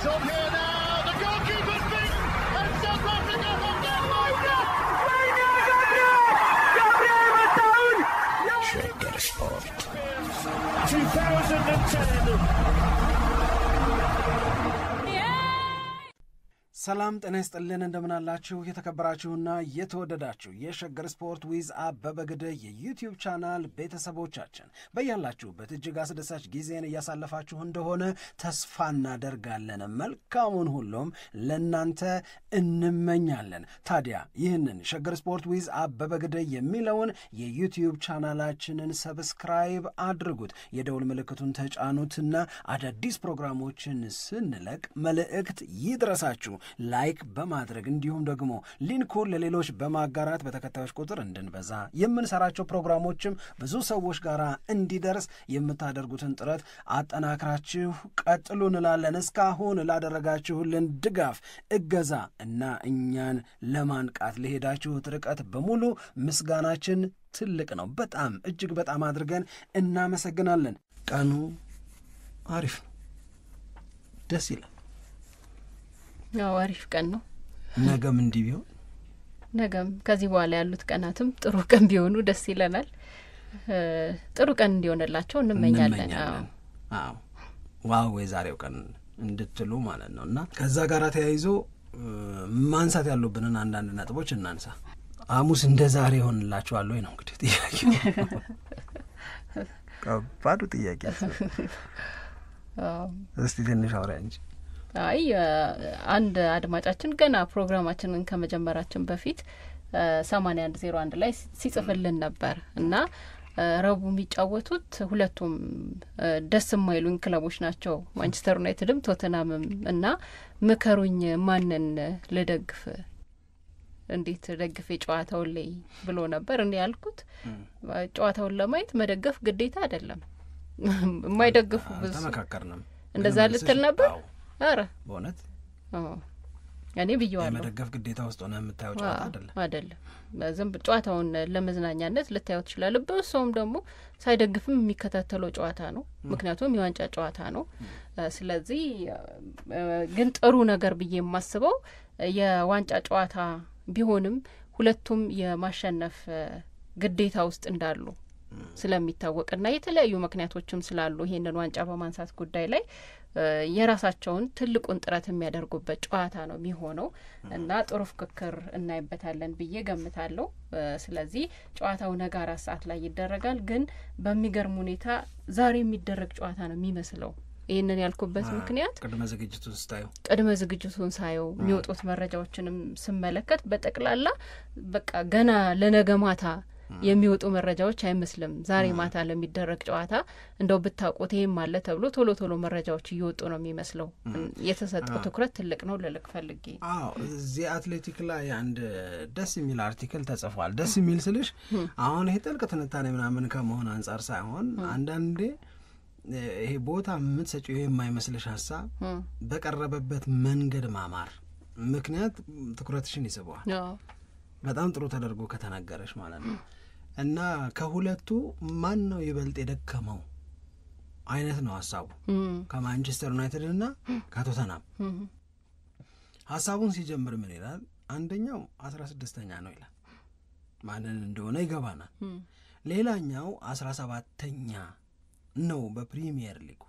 It's on here now. The goalkeeper's beaten, and South Africa have done Shagger Sport 2010. ሰላም ጤና ይስጥልን እንደምን አላችሁ የተከበራችሁና የተወደዳችሁ የሸገር ስፖርት ዊዝ አበበ ግደይ የዩቲዩብ ቻናል ቤተሰቦቻችን በያላችሁበት እጅግ አስደሳች ጊዜን እያሳለፋችሁ እንደሆነ ተስፋ እናደርጋለን። መልካሙን ሁሉም ለናንተ እንመኛለን። ታዲያ ይህንን ሸገር ስፖርት ዊዝ አበበ ግደይ የሚለውን የዩቲዩብ ቻናላችንን ሰብስክራይብ አድርጉት፣ የደውል ምልክቱን ተጫኑትና አዳዲስ ፕሮግራሞችን ስንለቅ መልእክት ይድረሳችሁ። ላይክ በማድረግ እንዲሁም ደግሞ ሊንኩን ለሌሎች በማጋራት በተከታዮች ቁጥር እንድንበዛ የምንሰራቸው ፕሮግራሞችም ብዙ ሰዎች ጋር እንዲደርስ የምታደርጉትን ጥረት አጠናክራችሁ ቀጥሉ እንላለን። እስካሁን ላደረጋችሁልን ድጋፍ፣ እገዛ እና እኛን ለማንቃት ለሄዳችሁት ርቀት በሙሉ ምስጋናችን ትልቅ ነው። በጣም እጅግ በጣም አድርገን እናመሰግናለን። ቀኑ አሪፍ ነው፣ ደስ ይላል። ያው አሪፍ ቀን ነው። ነገም እንዲህ ቢሆን ነገም ከዚህ በኋላ ያሉት ቀናትም ጥሩ ቀን ቢሆኑ ደስ ይለናል። ጥሩ ቀን እንዲሆንላቸው እንመኛለን። አዎ ዋው የዛሬው ቀን እንድትሉ ማለት ነውና ከዛ ጋር ተያይዞ ማንሳት ያሉብንን አንዳንድ ነጥቦች እናንሳ። ሐሙስ እንደ ዛሬ ይሆንላችኋል ወይ ነው እንግዲህ ጥያቄው። ከባዱ ጥያቄ። እስቲ ትንሽ አውራ እንጂ። አይ አንድ አድማጫችን ገና ፕሮግራማችንን ከመጀመራችን በፊት 8101 ላይ ሲጽፍልን ነበር እና ረቡዕ የሚጫወቱት ሁለቱም ደስ የማይሉኝ ክለቦች ናቸው፣ ማንቸስተር ዩናይትድም ቶተናምም፣ እና ምከሩኝ ማንን ልደግፍ፣ እንዴት ደግፌ ጨዋታውን ላይ ብሎ ነበር። እኔ ያልኩት ጨዋታውን ለማየት መደገፍ ግዴታ አይደለም። የማይደግፉ ብዙ ተመካከርንም እንደዛ ልትል ነበር። አረ በእውነት እኔ ብየዋለሁ። የመደገፍ ግዴታ ውስጥ ሆነ የምታየው ጨዋታ አይደለም። ዝም ጨዋታውን ለመዝናኛነት ልታየው ትችላለህ። በሰውም ደግሞ ሳይደግፍም የሚከታተለው ጨዋታ ነው፣ ምክንያቱም የዋንጫ ጨዋታ ነው። ስለዚህ ግን ጥሩ ነገር ብዬ የማስበው የዋንጫ ጨዋታ ቢሆንም ሁለቱም የማሸነፍ ግዴታ ውስጥ እንዳሉ ስለሚታወቅና የተለያዩ ምክንያቶችም ስላሉ ይሄንን ዋንጫ በማንሳት ጉዳይ ላይ የራሳቸውን ትልቁን ጥረት የሚያደርጉበት ጨዋታ ነው የሚሆነው እና ጥሩ ፍክክር እናይበታለን ብዬ ገምታለሁ። ስለዚህ ጨዋታው ነገ 4 ሰዓት ላይ ይደረጋል። ግን በሚገርም ሁኔታ ዛሬ የሚደረግ ጨዋታ ነው የሚመስለው። ይህንን ያልኩበት ምክንያት ቅድመ ዝግጅቱን ሳየው የሚወጡት መረጃዎችንም ስመለከት በጠቅላላ በቃ ገና ለነገ ማታ የሚወጡ መረጃዎች አይመስልም። ዛሬ ማታ ለሚደረግ ጨዋታ እንደው ብታውቁት ይሄም አለ ተብሎ ቶሎ ቶሎ መረጃዎች እየወጡ ነው የሚመስለው። የተሰጠው ትኩረት ትልቅ ነው ልልክ ፈልጌ። እዚህ አትሌቲክ ላይ አንድ ደስ የሚል አርቲክል ተጽፏል። ደስ የሚል ስልሽ አሁን ይሄ ጥልቅ ትንታኔ ምናምን ከመሆን አንጻር ሳይሆን አንዳንዴ ይሄ ቦታ የምትሰጪው የማይመስልሽ ሀሳብ በቀረበበት መንገድ ማማር ምክንያት ትኩረትሽን ይስበዋል። በጣም ጥሩ ተደርጎ ከተናገረሽ ማለት ነው። እና ከሁለቱ ማን ነው ይበልጥ የደከመው አይነት ነው ሀሳቡ። ከማንቸስተር ዩናይትድ እና ከቶተናም ሀሳቡን ሲጀምር ምን ይላል? አንደኛው 16ኛ ነው ይላል፣ ማንን እንደሆነ ይገባናል። ሌላኛው 17ኛ ነው በፕሪሚየር ሊጉ።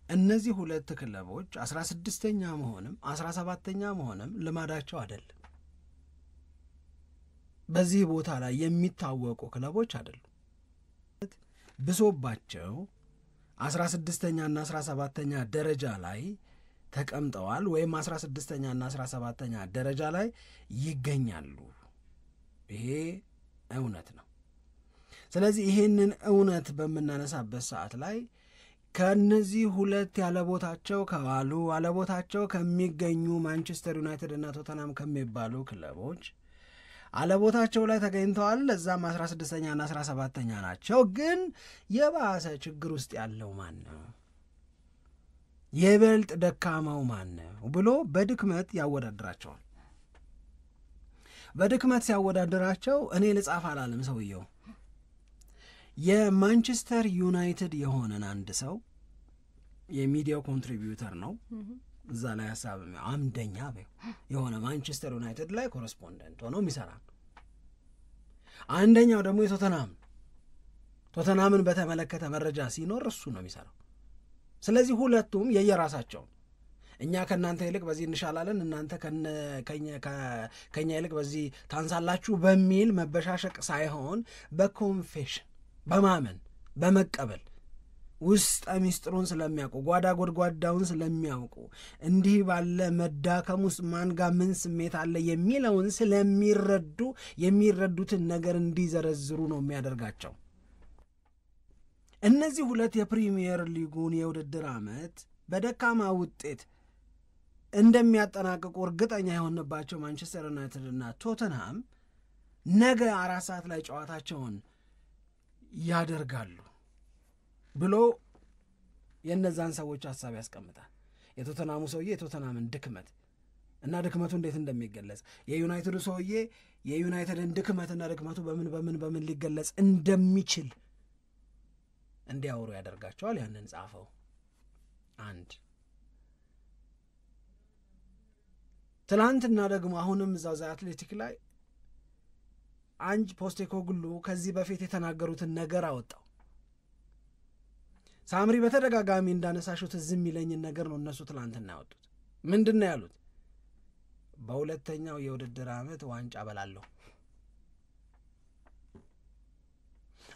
እነዚህ ሁለት ክለቦች 16ኛ መሆንም 17ኛ መሆንም ልማዳቸው አይደለም። በዚህ ቦታ ላይ የሚታወቁ ክለቦች አይደሉም። ብሶባቸው 16ኛና 17ኛ ደረጃ ላይ ተቀምጠዋል ወይም 16ኛና 17ኛ ደረጃ ላይ ይገኛሉ። ይሄ እውነት ነው። ስለዚህ ይሄንን እውነት በምናነሳበት ሰዓት ላይ ከነዚህ ሁለት ያለቦታቸው ከዋሉ አለቦታቸው ከሚገኙ ማንቸስተር ዩናይትድ እና ቶተናም ከሚባሉ ክለቦች አለቦታቸው ላይ ተገኝተዋል። ለዛም 16ኛ እና 17ኛ ናቸው። ግን የባሰ ችግር ውስጥ ያለው ማን ነው? የበልጥ ደካማው ማን ነው ብሎ በድክመት ያወዳድራቸዋል። በድክመት ሲያወዳድራቸው እኔ ልጻፍ አላለም ሰውየው። የማንቸስተር ዩናይትድ የሆነን አንድ ሰው የሚዲያው ኮንትሪቢዩተር ነው። እዛ ላይ ሀሳብ አምደኛ የሆነ ማንቸስተር ዩናይትድ ላይ ኮረስፖንደንት ሆኖ የሚሰራ ነው። አንደኛው ደግሞ ቶተናምን በተመለከተ መረጃ ሲኖር እሱ ነው የሚሰራው። ስለዚህ ሁለቱም የየራሳቸው እኛ ከእናንተ ይልቅ በዚህ እንሻላለን፣ እናንተ ከኛ ይልቅ በዚህ ታንሳላችሁ በሚል መበሻሸቅ ሳይሆን በኮንፌሽን በማመን በመቀበል ውስጥ ሚስጥሩን ስለሚያውቁ ጓዳ ጎድጓዳውን ስለሚያውቁ እንዲህ ባለ መዳከም ውስጥ ማን ጋር ምን ስሜት አለ የሚለውን ስለሚረዱ የሚረዱትን ነገር እንዲዘረዝሩ ነው የሚያደርጋቸው። እነዚህ ሁለት የፕሪሚየር ሊጉን የውድድር ዓመት በደካማ ውጤት እንደሚያጠናቅቁ እርግጠኛ የሆንባቸው ማንቸስተር ዩናይትድ እና ቶተንሃም ነገ 4 ሰዓት ላይ ጨዋታቸውን ያደርጋሉ ብሎ የነዛን ሰዎች ሀሳብ ያስቀምጣል። የቶተናሙ ሰውዬ የቶተናምን ድክመት እና ድክመቱ እንዴት እንደሚገለጽ፣ የዩናይትዱ ሰውዬ የዩናይትድን ድክመትና ድክመቱ በምን ሊገለጽ እንደሚችል እንዲያወሩ ያደርጋቸዋል። ያንን ጻፈው። አንድ ትላንትና ደግሞ አሁንም እዛው አትሌቲክ ላይ አንጅ ፖስቴኮግሉ ከዚህ በፊት የተናገሩትን ነገር አወጣው። ሳምሪ በተደጋጋሚ እንዳነሳሹት ዝም ይለኝን ነገር ነው እነሱ ትላንትና ያወጡት። ምንድን ነው ያሉት? በሁለተኛው የውድድር ዓመት ዋንጫ በላለሁ።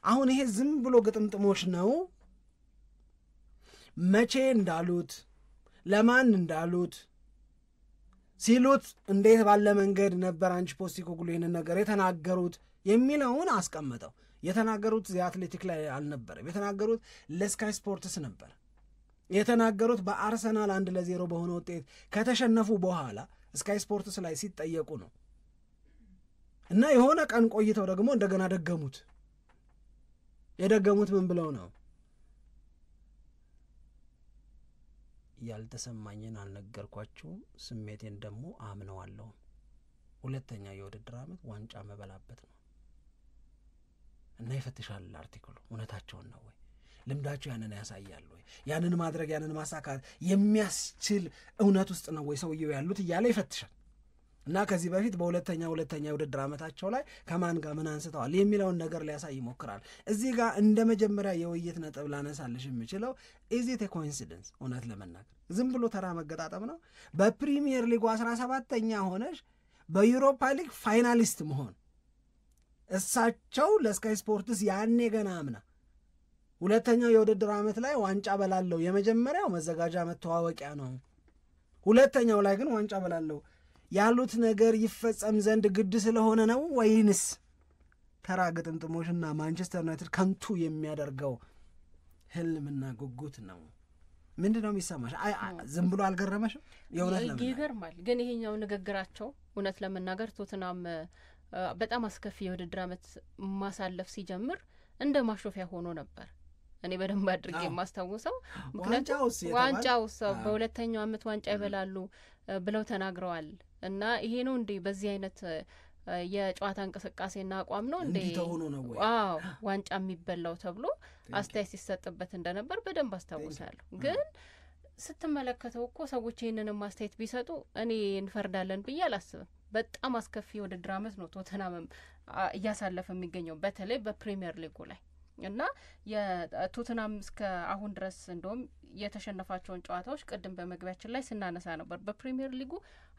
አሁን ይሄ ዝም ብሎ ግጥምጥሞች ነው። መቼ እንዳሉት ለማን እንዳሉት ሲሉት እንዴት ባለ መንገድ ነበር አንጅ ፖስቴኮግሉ ይህንን ነገር የተናገሩት የሚለውን አስቀመጠው። የተናገሩት የአትሌቲክ ላይ አልነበረም። የተናገሩት ለስካይ ስፖርትስ ነበር። የተናገሩት በአርሰናል 1-0 በሆነ ውጤት ከተሸነፉ በኋላ ስካይ ስፖርትስ ላይ ሲጠየቁ ነው። እና የሆነ ቀን ቆይተው ደግሞ እንደገና ደገሙት። የደገሙት ምን ብለው ነው? ያልተሰማኝን አልነገርኳችሁም፣ ስሜቴን ደግሞ አምነዋለሁ። ሁለተኛ የውድድር ዓመት ዋንጫ መበላበት ነው እና ይፈትሻል አርቲክሉ። እውነታቸውን ነው ወይ? ልምዳቸው ያንን ያሳያል ወይ? ያንን ማድረግ ያንን ማሳካት የሚያስችል እውነት ውስጥ ነው ወይ ሰውየው ያሉት እያለ ይፈትሻል። እና ከዚህ በፊት በሁለተኛ የውድድር ዓመታቸው ላይ ከማን ጋር ምን አንስተዋል የሚለውን ነገር ሊያሳይ ይሞክራል። እዚህ ጋር እንደ መጀመሪያ የውይይት ነጥብ ላነሳልሽ የምችለው ኢዝ ኢት ኤ ኮኢንሲደንስ? እውነት ለመናገር ዝም ብሎ ተራ መገጣጠም ነው? በፕሪሚየር ሊጉ 17ኛ ሆነሽ በዩሮፓ ሊግ ፋይናሊስት መሆን እሳቸው ለስካይ ስፖርትስ ያኔ ገና አምና ሁለተኛው የውድድር ዓመት ላይ ዋንጫ በላለው የመጀመሪያው መዘጋጃ መተዋወቂያ ነው፣ ሁለተኛው ላይ ግን ዋንጫ በላለው ያሉት ነገር ይፈጸም ዘንድ ግድ ስለሆነ ነው ወይንስ ተራ ግጥምጥሞሽና ማንቸስተር ዩናይትድ ከንቱ የሚያደርገው ህልምና ጉጉት ነው? ምንድነው የሚሰማሽ? ዝም ብሎ አልገረመሽም? ይገርማል። ግን ይሄኛው ንግግራቸው እውነት ለመናገር ቶትናም በጣም አስከፊ የውድድር ዓመት ማሳለፍ ሲጀምር እንደ ማሾፊያ ሆኖ ነበር። እኔ በደንብ አድርጌ የማስታውሰው ምክንያቱም ዋንጫው በሁለተኛው ዓመት ዋንጫ ይበላሉ ብለው ተናግረዋል። እና ይሄ ነው እንዴ በዚህ አይነት የጨዋታ እንቅስቃሴና አቋም ነው እንዴ ዋንጫ የሚበላው ተብሎ አስተያየት ሲሰጥበት እንደነበር በደንብ አስታውሳለሁ። ግን ስትመለከተው እኮ ሰዎች ይህንንም አስተያየት ቢሰጡ እኔ እንፈርዳለን ብዬ አላስብም። በጣም አስከፊ የውድድር ዓመት ነው ቶተናምም እያሳለፈ የሚገኘው በተለይ በፕሪሚየር ሊጉ ላይ እና የቶተናም እስከ አሁን ድረስ እንደውም የተሸነፋቸውን ጨዋታዎች ቅድም በመግቢያችን ላይ ስናነሳ ነበር። በፕሪሚየር ሊጉ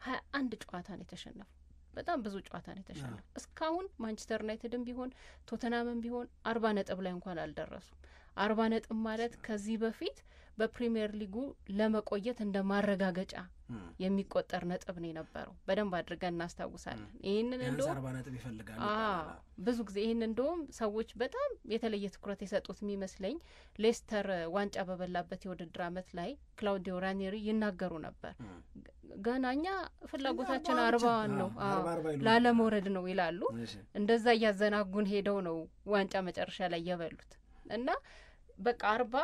21 ጨዋታ ነው የተሸነፉ። በጣም ብዙ ጨዋታ ነው የተሸነፉ። እስካሁን ማንቸስተር ዩናይትድም ቢሆን ቶተናምም ቢሆን 40 ነጥብ ላይ እንኳን አልደረሱም። 40 ነጥብ ማለት ከዚህ በፊት በፕሪሚየር ሊጉ ለመቆየት እንደ ማረጋገጫ የሚቆጠር ነጥብ ነው የነበረው። በደንብ አድርገን እናስታውሳለን። ይህንን እንደውም 40 ነጥብ ይፈልጋል ብዙ ጊዜ ይህን እንደውም ሰዎች በጣም የተለየ ትኩረት የሰጡት የሚመስለኝ ሌስተር ዋንጫ በበላበት የውድድር ዓመት ላይ ክላውዲዮ ራኒሪ ይናገሩ ነበር። ገናኛ ፍላጎታችን 40 ነው ላለመውረድ ነው ይላሉ። እንደዛ እያዘናጉን ሄደው ነው ዋንጫ መጨረሻ ላይ የበሉት እና በቃ 40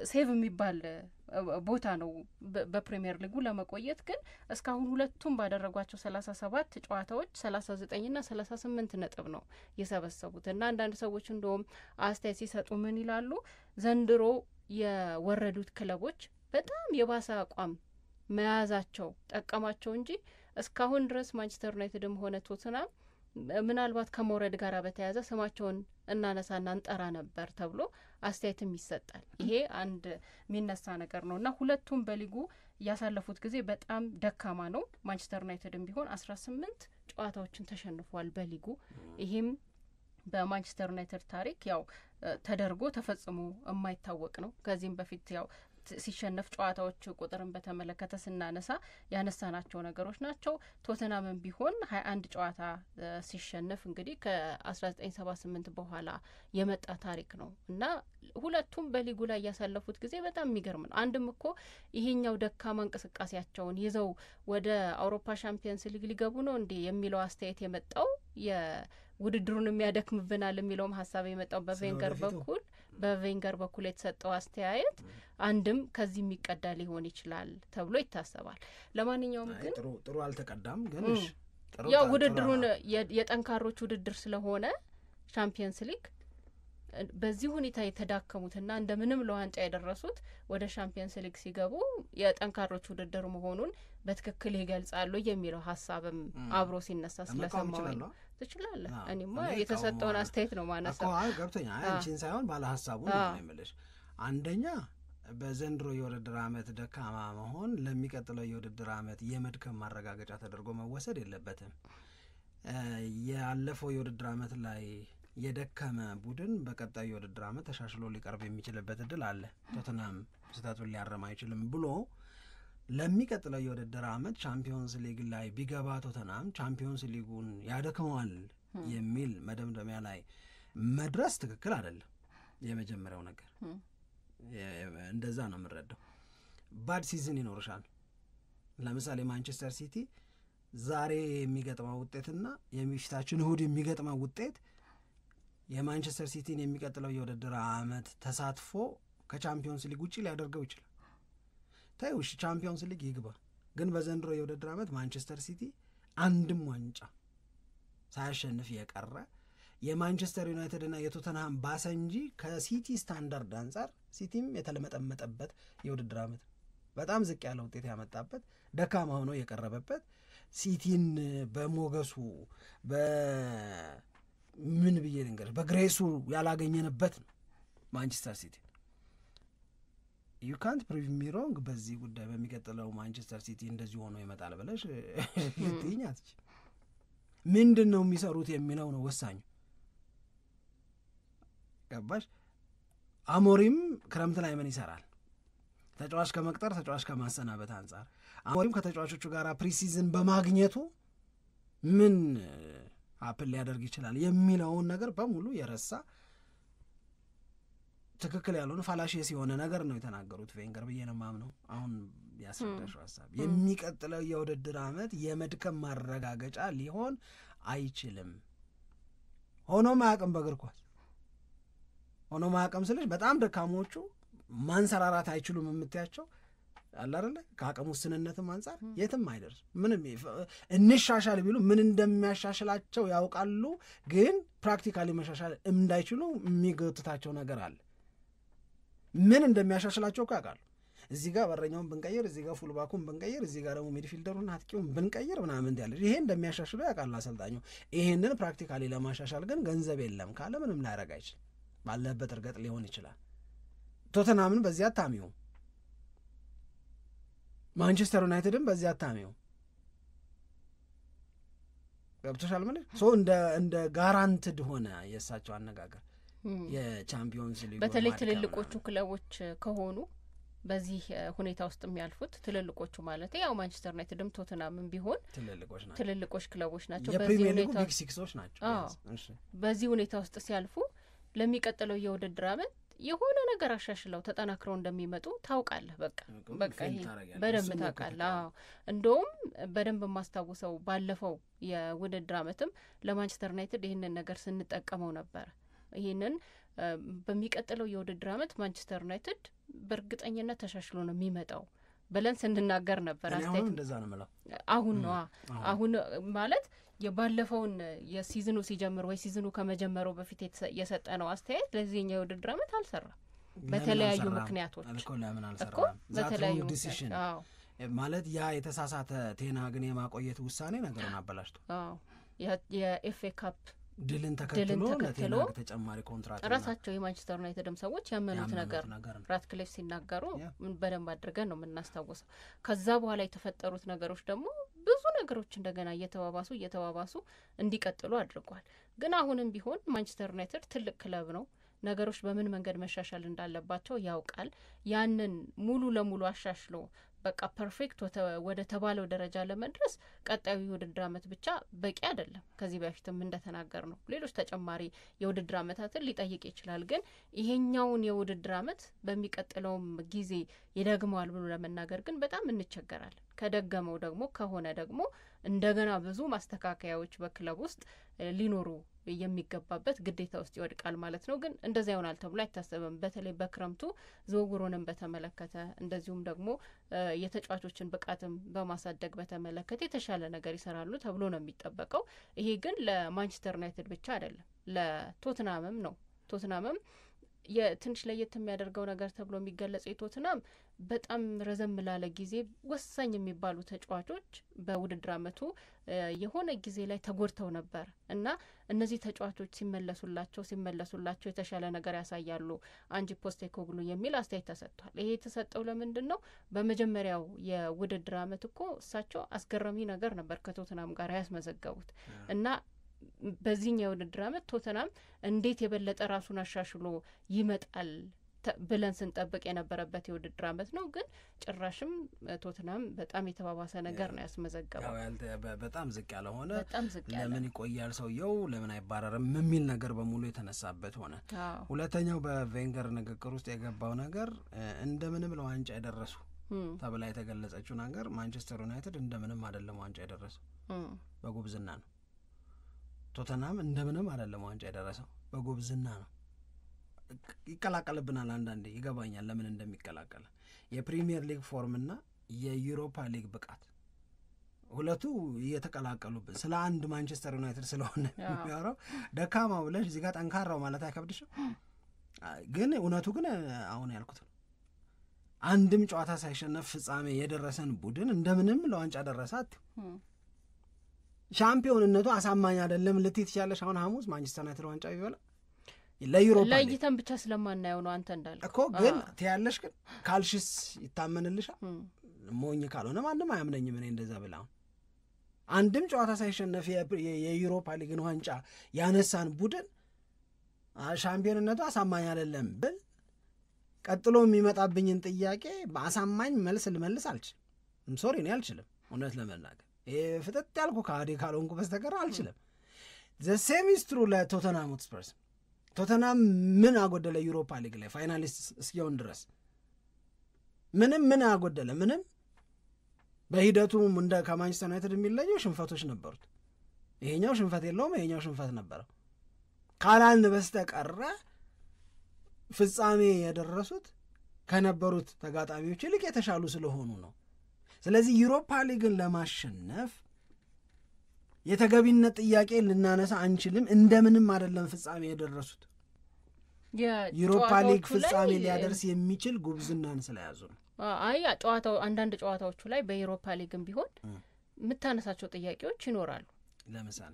ሴቭ የሚባል ቦታ ነው በፕሪሚየር ሊጉ ለመቆየት። ግን እስካሁን ሁለቱም ባደረጓቸው 37 ጨዋታዎች 39ና 38 ነጥብ ነው የሰበሰቡት። እና አንዳንድ ሰዎች እንደውም አስተያየት ሲሰጡ ምን ይላሉ? ዘንድሮ የወረዱት ክለቦች በጣም የባሰ አቋም መያዛቸው ጠቀማቸው እንጂ እስካሁን ድረስ ማንቸስተር ዩናይትድም ሆነ ቶትናም ምናልባት ከመውረድ ጋር በተያያዘ ስማቸውን እናነሳና እንጠራ ነበር ተብሎ አስተያየትም ይሰጣል። ይሄ አንድ የሚነሳ ነገር ነው እና ሁለቱም በሊጉ ያሳለፉት ጊዜ በጣም ደካማ ነው። ማንቸስተር ዩናይትድም ቢሆን 18 ጨዋታዎችን ተሸንፏል በሊጉ። ይሄም በማንቸስተር ዩናይትድ ታሪክ ያው ተደርጎ ተፈጽሞ የማይታወቅ ነው። ከዚህም በፊት ያው ሲሸነፍ ጨዋታዎች ቁጥርን በተመለከተ ስናነሳ ያነሳናቸው ነገሮች ናቸው። ቶተናምን ቢሆን 21 ጨዋታ ሲሸነፍ እንግዲህ ከ1978 በኋላ የመጣ ታሪክ ነው እና ሁለቱም በሊጉ ላይ ያሳለፉት ጊዜ በጣም የሚገርም ነው። አንድም እኮ ይሄኛው ደካማ እንቅስቃሴያቸውን ይዘው ወደ አውሮፓ ሻምፒየንስ ሊግ ሊገቡ ነው እንዴ የሚለው አስተያየት የመጣው የውድድሩን የሚያደክምብናል የሚለውም ሀሳብ የመጣው በቬንገር በኩል የተሰጠው አስተያየት አንድም ከዚህ የሚቀዳ ሊሆን ይችላል ተብሎ ይታሰባል። ለማንኛውም ግን ጥሩ አልተቀዳም። ግን ያው ውድድሩን የጠንካሮች ውድድር ስለሆነ ሻምፒየንስ ሊግ በዚህ ሁኔታ የተዳከሙትና እንደምንም ለዋንጫ የደረሱት ወደ ሻምፒየንስ ሊግ ሲገቡ የጠንካሮች ውድድር መሆኑን በትክክል ይገልጻሉ የሚለው ሀሳብም አብሮ ሲነሳ ስለሰማሁኝ ትችላለህ። እኔማ የተሰጠውን አስተያየት ነው ማነሳው። ገብቶኛ አንቺን ሳይሆን ባለ ሀሳቡን ነው የምልሽ። አንደኛ በዘንድሮ የውድድር ዓመት ደካማ መሆን ለሚቀጥለው የውድድር ዓመት የመድከም ማረጋገጫ ተደርጎ መወሰድ የለበትም። ያለፈው የውድድር ዓመት ላይ የደከመ ቡድን በቀጣዩ የውድድር ዓመት ተሻሽሎ ሊቀርብ የሚችልበት እድል አለ። ቶተንሃም ስህተቱን ሊያረም አይችልም ብሎ ለሚቀጥለው የውድድር ዓመት ቻምፒዮንስ ሊግ ላይ ቢገባ ቶተንሃም ቻምፒዮንስ ሊጉን ያደክመዋል የሚል መደምደሚያ ላይ መድረስ ትክክል አይደለም። የመጀመሪያው ነገር እንደዛ ነው የምንረዳው። ባድ ሲዝን ይኖርሻል። ለምሳሌ ማንቸስተር ሲቲ ዛሬ የሚገጥመው ውጤትና የሚፊታችን እሁድ የሚገጥመው ውጤት የማንቸስተር ሲቲን የሚቀጥለው የውድድር ዓመት ተሳትፎ ከቻምፒዮንስ ሊግ ውጪ ሊያደርገው ይችላል። ታዩሽ ቻምፒዮንስ ሊግ ይግባ፣ ግን በዘንድሮ የውድድር ዓመት ማንቸስተር ሲቲ አንድም ዋንጫ ሳያሸንፍ የቀረ የማንቸስተር ዩናይትድና የቶተንሃም ባሰ እንጂ ከሲቲ ስታንዳርድ አንጻር ሲቲም የተለመጠመጠበት የውድድር ዓመት በጣም ዝቅ ያለ ውጤት ያመጣበት ደካማ ሆኖ የቀረበበት ሲቲን በሞገሱ ምን ብዬ ልንገርሽ በግሬሱ ያላገኘንበት ነው ማንቸስተር ሲቲ። ዩ ካንት ፕሪቭ ሚ ሮንግ በዚህ ጉዳይ በሚቀጥለው ማንቸስተር ሲቲ እንደዚህ ሆኖ ይመጣል ብለሽ ልትይኛት ምንድን ነው የሚሰሩት የሚለው ነው ወሳኙ። ገባሽ? አሞሪም ክረምት ላይ ምን ይሰራል? ተጫዋች ከመቅጠር ተጫዋች ከማሰናበት አንጻር አሞሪም ከተጫዋቾቹ ጋር ፕሪሲዝን በማግኘቱ ምን አፕል ሊያደርግ ይችላል የሚለውን ነገር በሙሉ የረሳ ትክክል ያልሆነ ፋላሺየስ የሆነ ነገር ነው የተናገሩት ቬንገር ብዬ ነው የማምነው። አሁን ያስረዳሽው ሀሳብ የሚቀጥለው የውድድር ዓመት የመድከም ማረጋገጫ ሊሆን አይችልም። ሆኖም አያውቅም በእግር ኳስ ሆኖም አያውቅም ስልሽ በጣም ደካሞቹ ማንሰራራት አይችሉም የምትያቸው አለ አይደለ? ከአቅም ውስንነትም አንጻር የትም አይደርስ። ምንም እንሻሻል ቢሉ ምን እንደሚያሻሽላቸው ያውቃሉ፣ ግን ፕራክቲካሊ መሻሻል እንዳይችሉ የሚገትታቸው ነገር አለ። ምን እንደሚያሻሽላቸው ያውቃሉ። እዚህ ጋር በረኛውን ብንቀይር፣ እዚህ ጋር ፉልባኩን ብንቀይር፣ እዚህ ጋር ደግሞ ሚድፊልደሩን አጥቂውን ብንቀይር ምናምን ያለ ይሄ እንደሚያሻሽሉ ያውቃሉ አሰልጣኙ። ይሄንን ፕራክቲካሊ ለማሻሻል ግን ገንዘብ የለም ካለ ምንም ላያረግ አይችልም። ባለበት እርገጥ ሊሆን ይችላል። ቶተንሃምን በዚያ አታሚው፣ ማንቸስተር ዩናይትድን በዚያ አታሚው። ገብቶሻል ማለት ሶ እንደ ጋራንትድ ሆነ የእሳቸው አነጋገር የቻምፒዮንስ ሊግ በተለይ ትልልቆቹ ክለቦች ከሆኑ በዚህ ሁኔታ ውስጥ የሚያልፉት ትልልቆቹ ማለት ያው ማንቸስተር ዩናይትድም ቶተንሃምም ቢሆን ትልልቆች ክለቦች ናቸው። የፕሪሚየር ሊግ ቢግ ሲክሶች ናቸው። በዚህ ሁኔታ ውስጥ ሲያልፉ ለሚቀጥለው የውድድር ዓመት የሆነ ነገር አሻሽለው ተጠናክረው እንደሚመጡ ታውቃለህ። በቃ ይሄ በደንብ ታውቃለህ። እንደውም በደንብ የማስታውሰው ባለፈው የውድድር ዓመትም ለማንቸስተር ዩናይትድ ይህንን ነገር ስንጠቀመው ነበር። ይህንን በሚቀጥለው የውድድር ዓመት ማንቸስተር ዩናይትድ በእርግጠኝነት ተሻሽሎ ነው የሚመጣው ብለን ስንናገር ነበር። አስተያየት እንደዛ ነው ማለት አሁን ማለት የባለፈውን የሲዝኑ ሲጀምር ወይ ሲዝኑ ከመጀመሩ በፊት የሰጠነው አስተያየት ለዚህኛው የውድድር ዓመት አልሰራም። በተለያዩ ምክንያቶች እኮ ለምን አልሰራም በተለያዩ ዲሲሽን ማለት ያ የተሳሳተ ቴናግን የማቆየት ውሳኔ ነገሩን አበላሽቶ የኤፍኤ ካፕ ድልን ተከትሎ ለቴናግ ተጨማሪ ኮንትራክት ራሳቸው የማንቸስተር ዩናይትድም ሰዎች ያመኑት ነገር ራትክሊፍ ሲናገሩ በደንብ አድርገን ነው የምናስታውሰው። ከዛ በኋላ የተፈጠሩት ነገሮች ደግሞ ብዙ ነገሮች እንደገና እየተባባሱ እንዲቀጥሉ አድርጓል። ግን አሁንም ቢሆን ማንቸስተር ዩናይትድ ትልቅ ክለብ ነው። ነገሮች በምን መንገድ መሻሻል እንዳለባቸው ያውቃል። ያንን ሙሉ ለሙሉ አሻሽሎ በቃ ፐርፌክት ወደ ተባለው ደረጃ ለመድረስ ቀጣዩ የውድድር ዓመት ብቻ በቂ አይደለም። ከዚህ በፊትም እንደተናገር ነው ሌሎች ተጨማሪ የውድድር ዓመታትን ሊጠይቅ ይችላል። ግን ይሄኛውን የውድድር ዓመት በሚቀጥለውም ጊዜ ይደግመዋል ብሎ ለመናገር ግን በጣም እንቸገራለን። ከደገመው ደግሞ ከሆነ ደግሞ እንደገና ብዙ ማስተካከያዎች በክለብ ውስጥ ሊኖሩ የሚገባበት ግዴታ ውስጥ ይወድቃል ማለት ነው። ግን እንደዛ ይሆናል ተብሎ አይታሰብም። በተለይ በክረምቱ ዝውውሩንም በተመለከተ እንደዚሁም ደግሞ የተጫዋቾችን ብቃትም በማሳደግ በተመለከተ የተሻለ ነገር ይሰራሉ ተብሎ ነው የሚጠበቀው። ይሄ ግን ለማንቸስተር ዩናይትድ ብቻ አይደለም፣ ለቶትናምም ነው። ቶትናምም የትንሽ ለየት የሚያደርገው ነገር ተብሎ የሚገለጸው የቶትናም በጣም ረዘም ላለ ጊዜ ወሳኝ የሚባሉ ተጫዋቾች በውድድር ዓመቱ የሆነ ጊዜ ላይ ተጎድተው ነበር እና እነዚህ ተጫዋቾች ሲመለሱላቸው የተሻለ ነገር ያሳያሉ አንጂ ፖስቴኮግሉ የሚል አስተያየት ተሰጥቷል። ይሄ የተሰጠው ለምንድን ነው? በመጀመሪያው የውድድር ዓመት እኮ እሳቸው አስገራሚ ነገር ነበር ከቶትናም ጋር ያስመዘገቡት እና በዚህኛው የውድድር ዓመት ቶተናም እንዴት የበለጠ ራሱን አሻሽሎ ይመጣል ብለን ስንጠብቅ የነበረበት የውድድር ዓመት ነው። ግን ጭራሽም ቶተናም በጣም የተባባሰ ነገር ነው ያስመዘገበው። በጣም ዝቅ ያለ ሆነ። ለምን ይቆያል ሰውየው ለምን አይባረርም የሚል ነገር በሙሉ የተነሳበት ሆነ። ሁለተኛው በቬንገር ንግግር ውስጥ የገባው ነገር እንደምንም ለዋንጫ የደረሱ ተብላ የተገለጸችው ነገር ማንቸስተር ዩናይትድ እንደምንም አይደለም ዋንጫ የደረሰው በጉብዝና ነው። ቶተናም እንደምንም አይደለም ዋንጫ የደረሰው በጉብዝና ነው። ይቀላቀልብናል አንዳንዴ ይገባኛል ለምን እንደሚቀላቀል። የፕሪሚየር ሊግ ፎርምና የዩሮፓ ሊግ ብቃት ሁለቱ እየተቀላቀሉብን ስለ አንድ ማንቸስተር ዩናይትድ ስለሆነ የሚያወራው ደካማ ብለሽ እዚህ ጋር ጠንካራው ማለት አይከብድሽም። ግን እውነቱ ግን አሁን ያልኩት ነው። አንድም ጨዋታ ሳይሸነፍ ፍጻሜ የደረሰን ቡድን እንደምንም ለዋንጫ ደረሳት። ሻምፒዮንነቱ አሳማኝ አይደለም ልትይ ትችያለሽ። አሁን ሐሙስ ማንቸስተር ዩናይትድ ዋንጫ ይበላ ለዩሮፓ ለይተን ብቻ ስለማናየው ነው አንተ እንዳልከው እኮ። ግን ትያለሽ ግን ካልሽስ ይታመንልሻል። ሞኝ ካልሆነ ማንም አያምነኝም እኔ እንደዛ ብላ አንድም ጨዋታ ሳይሸነፍ የዩሮፓ ሊግን ዋንጫ ያነሳን ቡድን ሻምፒዮንነቱ አሳማኝ አይደለም ብል ቀጥሎ የሚመጣብኝን ጥያቄ በአሳማኝ መልስ ልመልስ አልችልም። ሶሪ እኔ አልችልም እውነት ለመናገር ፍጥጥ ያልኩ ካዲ ካልሆንኩ በስተቀር አልችልም። ዘ ሴም ኢዝ ትሩ ለቶተንሃም ሆትስፐርስ። ቶተንሃም ምን አጎደለ ዩሮፓ ሊግ ላይ ፋይናሊስት እስኪሆን ድረስ ምን አጎደለ? ምንም። በሂደቱ እንደ ከማንቸስተር ዩናይትድ የሚለየው ሽንፈቶች ነበሩት። ይሄኛው ሽንፈት የለውም፣ ይሄኛው ሽንፈት ነበረው ካላልን በስተቀረ ፍጻሜ የደረሱት ከነበሩት ተጋጣሚዎች ይልቅ የተሻሉ ስለሆኑ ነው። ስለዚህ ዩሮፓ ሊግን ለማሸነፍ የተገቢነት ጥያቄ ልናነሳ አንችልም። እንደምንም አይደለም ፍጻሜ የደረሱት። ዩሮፓ ሊግ ፍጻሜ ሊያደርስ የሚችል ጉብዝናን ስለያዙ ነው። ጨዋታው አንዳንድ ጨዋታዎቹ ላይ በዩሮፓ ሊግም ቢሆን የምታነሳቸው ጥያቄዎች ይኖራሉ። ለምሳሌ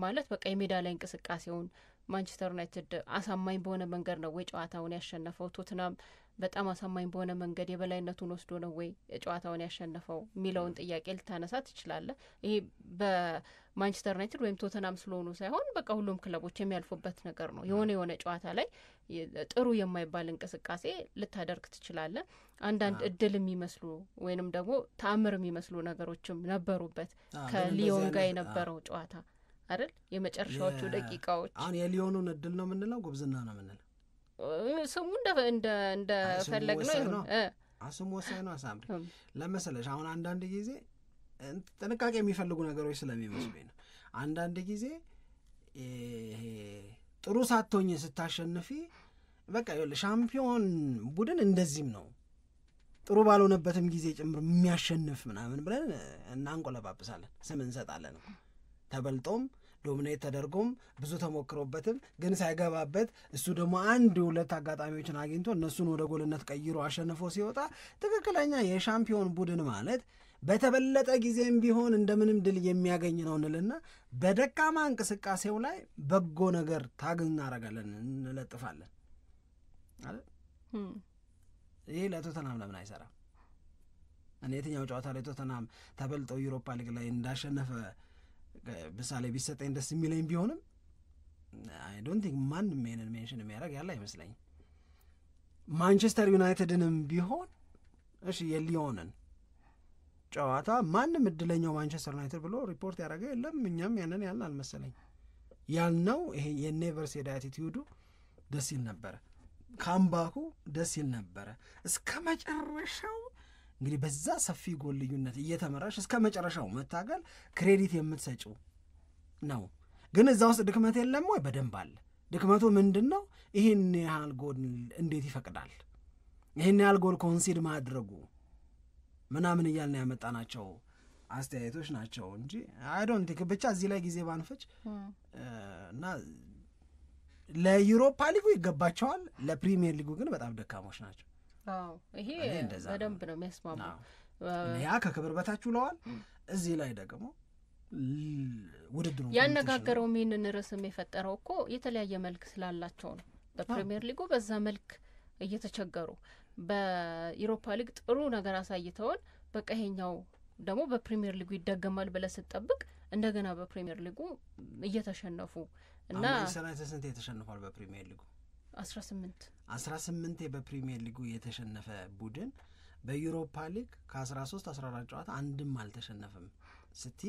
ማለት በቃ የሜዳ ላይ እንቅስቃሴውን ማንቸስተር ዩናይትድ አሳማኝ በሆነ መንገድ ነው ወይ ጨዋታውን ያሸነፈው? ቶትናም በጣም አሳማኝ በሆነ መንገድ የበላይነቱን ወስዶ ነው ወይ ጨዋታውን ያሸነፈው የሚለውን ጥያቄ ልታነሳ ትችላለህ። ይሄ በማንቸስተር ዩናይትድ ወይም ቶተናም ስለሆኑ ሳይሆን በቃ ሁሉም ክለቦች የሚያልፉበት ነገር ነው። የሆነ ጨዋታ ላይ ጥሩ የማይባል እንቅስቃሴ ልታደርግ ትችላለህ። አንዳንድ እድል የሚመስሉ ወይንም ደግሞ ተአምር የሚመስሉ ነገሮችም ነበሩበት ከሊዮን ጋር የነበረው ጨዋታ አይደል? የመጨረሻዎቹ ደቂቃዎች አሁን የሊዮኑን እድል ነው የምንለው ጉብዝና ነው የምንለው? ስሙ እንደ ፈለግ ነው ይሁን ስሙ ወሳኝ ነው። አሳምሪ ለመሰለሽ አሁን አንዳንድ ጊዜ ጥንቃቄ የሚፈልጉ ነገሮች ስለሚመስሉኝ ነው። አንዳንድ ጊዜ ጥሩ ሳትሆኝ ስታሸንፊ በቃ ይኸውልሽ ሻምፒዮን ቡድን እንደዚህም ነው ጥሩ ባልሆነበትም ጊዜ ጭምር የሚያሸንፍ ምናምን ብለን እናንቆለባብሳለን፣ ስም እንሰጣለን። ተበልጦም ዶሚኔት ተደርጎም ብዙ ተሞክሮበትም ግን ሳይገባበት እሱ ደግሞ 1-2 አጋጣሚዎችን አግኝቶ እነሱን ወደ ጎልነት ቀይሮ አሸንፎ ሲወጣ ትክክለኛ የሻምፒዮን ቡድን ማለት በተበለጠ ጊዜም ቢሆን እንደምንም ድል የሚያገኝ ነው እንልና በደካማ እንቅስቃሴው ላይ በጎ ነገር ታግዝ እናደርጋለን እንለጥፋለን አይደል? ይሄ ለቶተናም ለምን አይሰራም? እኔ የትኛው ጨዋታ ላይ ቶተናም ተበልጠው ዩሮፓ ሊግ ላይ እንዳሸነፈ ምሳሌ ቢሰጠኝ ደስ የሚለኝ ቢሆንም አይ ዶንት ቲንክ ማንም ይሄንን ሜንሽን የሚያደርግ ያለ አይመስለኝም። ማንቸስተር ዩናይትድንም ቢሆን እሺ የሊዮንን ጨዋታ ማንም እድለኛው ማንቸስተር ዩናይትድ ብሎ ሪፖርት ያደረገ የለም። እኛም ያንን ያልን አልመሰለኝ ያልነው ይሄ የኔቨር ሴድ አቲቲዩዱ ደስ ይል ነበረ፣ ካምባኩ ደስ ይል ነበረ እስከ መጨረሻው። እንግዲህ በዛ ሰፊ ጎል ልዩነት እየተመራሽ እስከ መጨረሻው መታገል ክሬዲት የምትሰጪው ነው። ግን እዛ ውስጥ ድክመት የለም ወይ? በደንብ አለ። ድክመቱ ምንድን ነው? ይህን ያህል ጎል እንዴት ይፈቅዳል? ይህን ያህል ጎል ኮንሲድ ማድረጉ ምናምን እያልን ያመጣናቸው አስተያየቶች ናቸው እንጂ አይ ዶንት ቲንክ ብቻ እዚህ ላይ ጊዜ ባንፈጅ እና ለዩሮፓ ሊጉ ይገባቸዋል፣ ለፕሪሚየር ሊጉ ግን በጣም ደካሞች ናቸው። አዎ ይሄ በደንብ ነው የሚያስማማው። ያ ከክብር በታች ውለዋል። እዚህ ላይ ደግሞ ውድድሩ ያነጋገረው ይህንን ርዕስም የፈጠረው እኮ የተለያየ መልክ ስላላቸው ነው። በፕሪሚየር ሊጉ በዛ መልክ እየተቸገሩ በዩሮፓ ሊግ ጥሩ ነገር አሳይተውን በቃ ይሄኛው ደግሞ በፕሪሚየር ሊጉ ይደገማል ብለህ ስትጠብቅ እንደገና በፕሪሚየር ሊጉ እየተሸነፉ እና ስንት የተሸንፏል በፕሪሚየር ሊጉ 18 በፕሪሚየር ሊጉ የተሸነፈ ቡድን በዩሮፓ ሊግ ከ13-14 ጨዋታ አንድም አልተሸነፈም ስቲ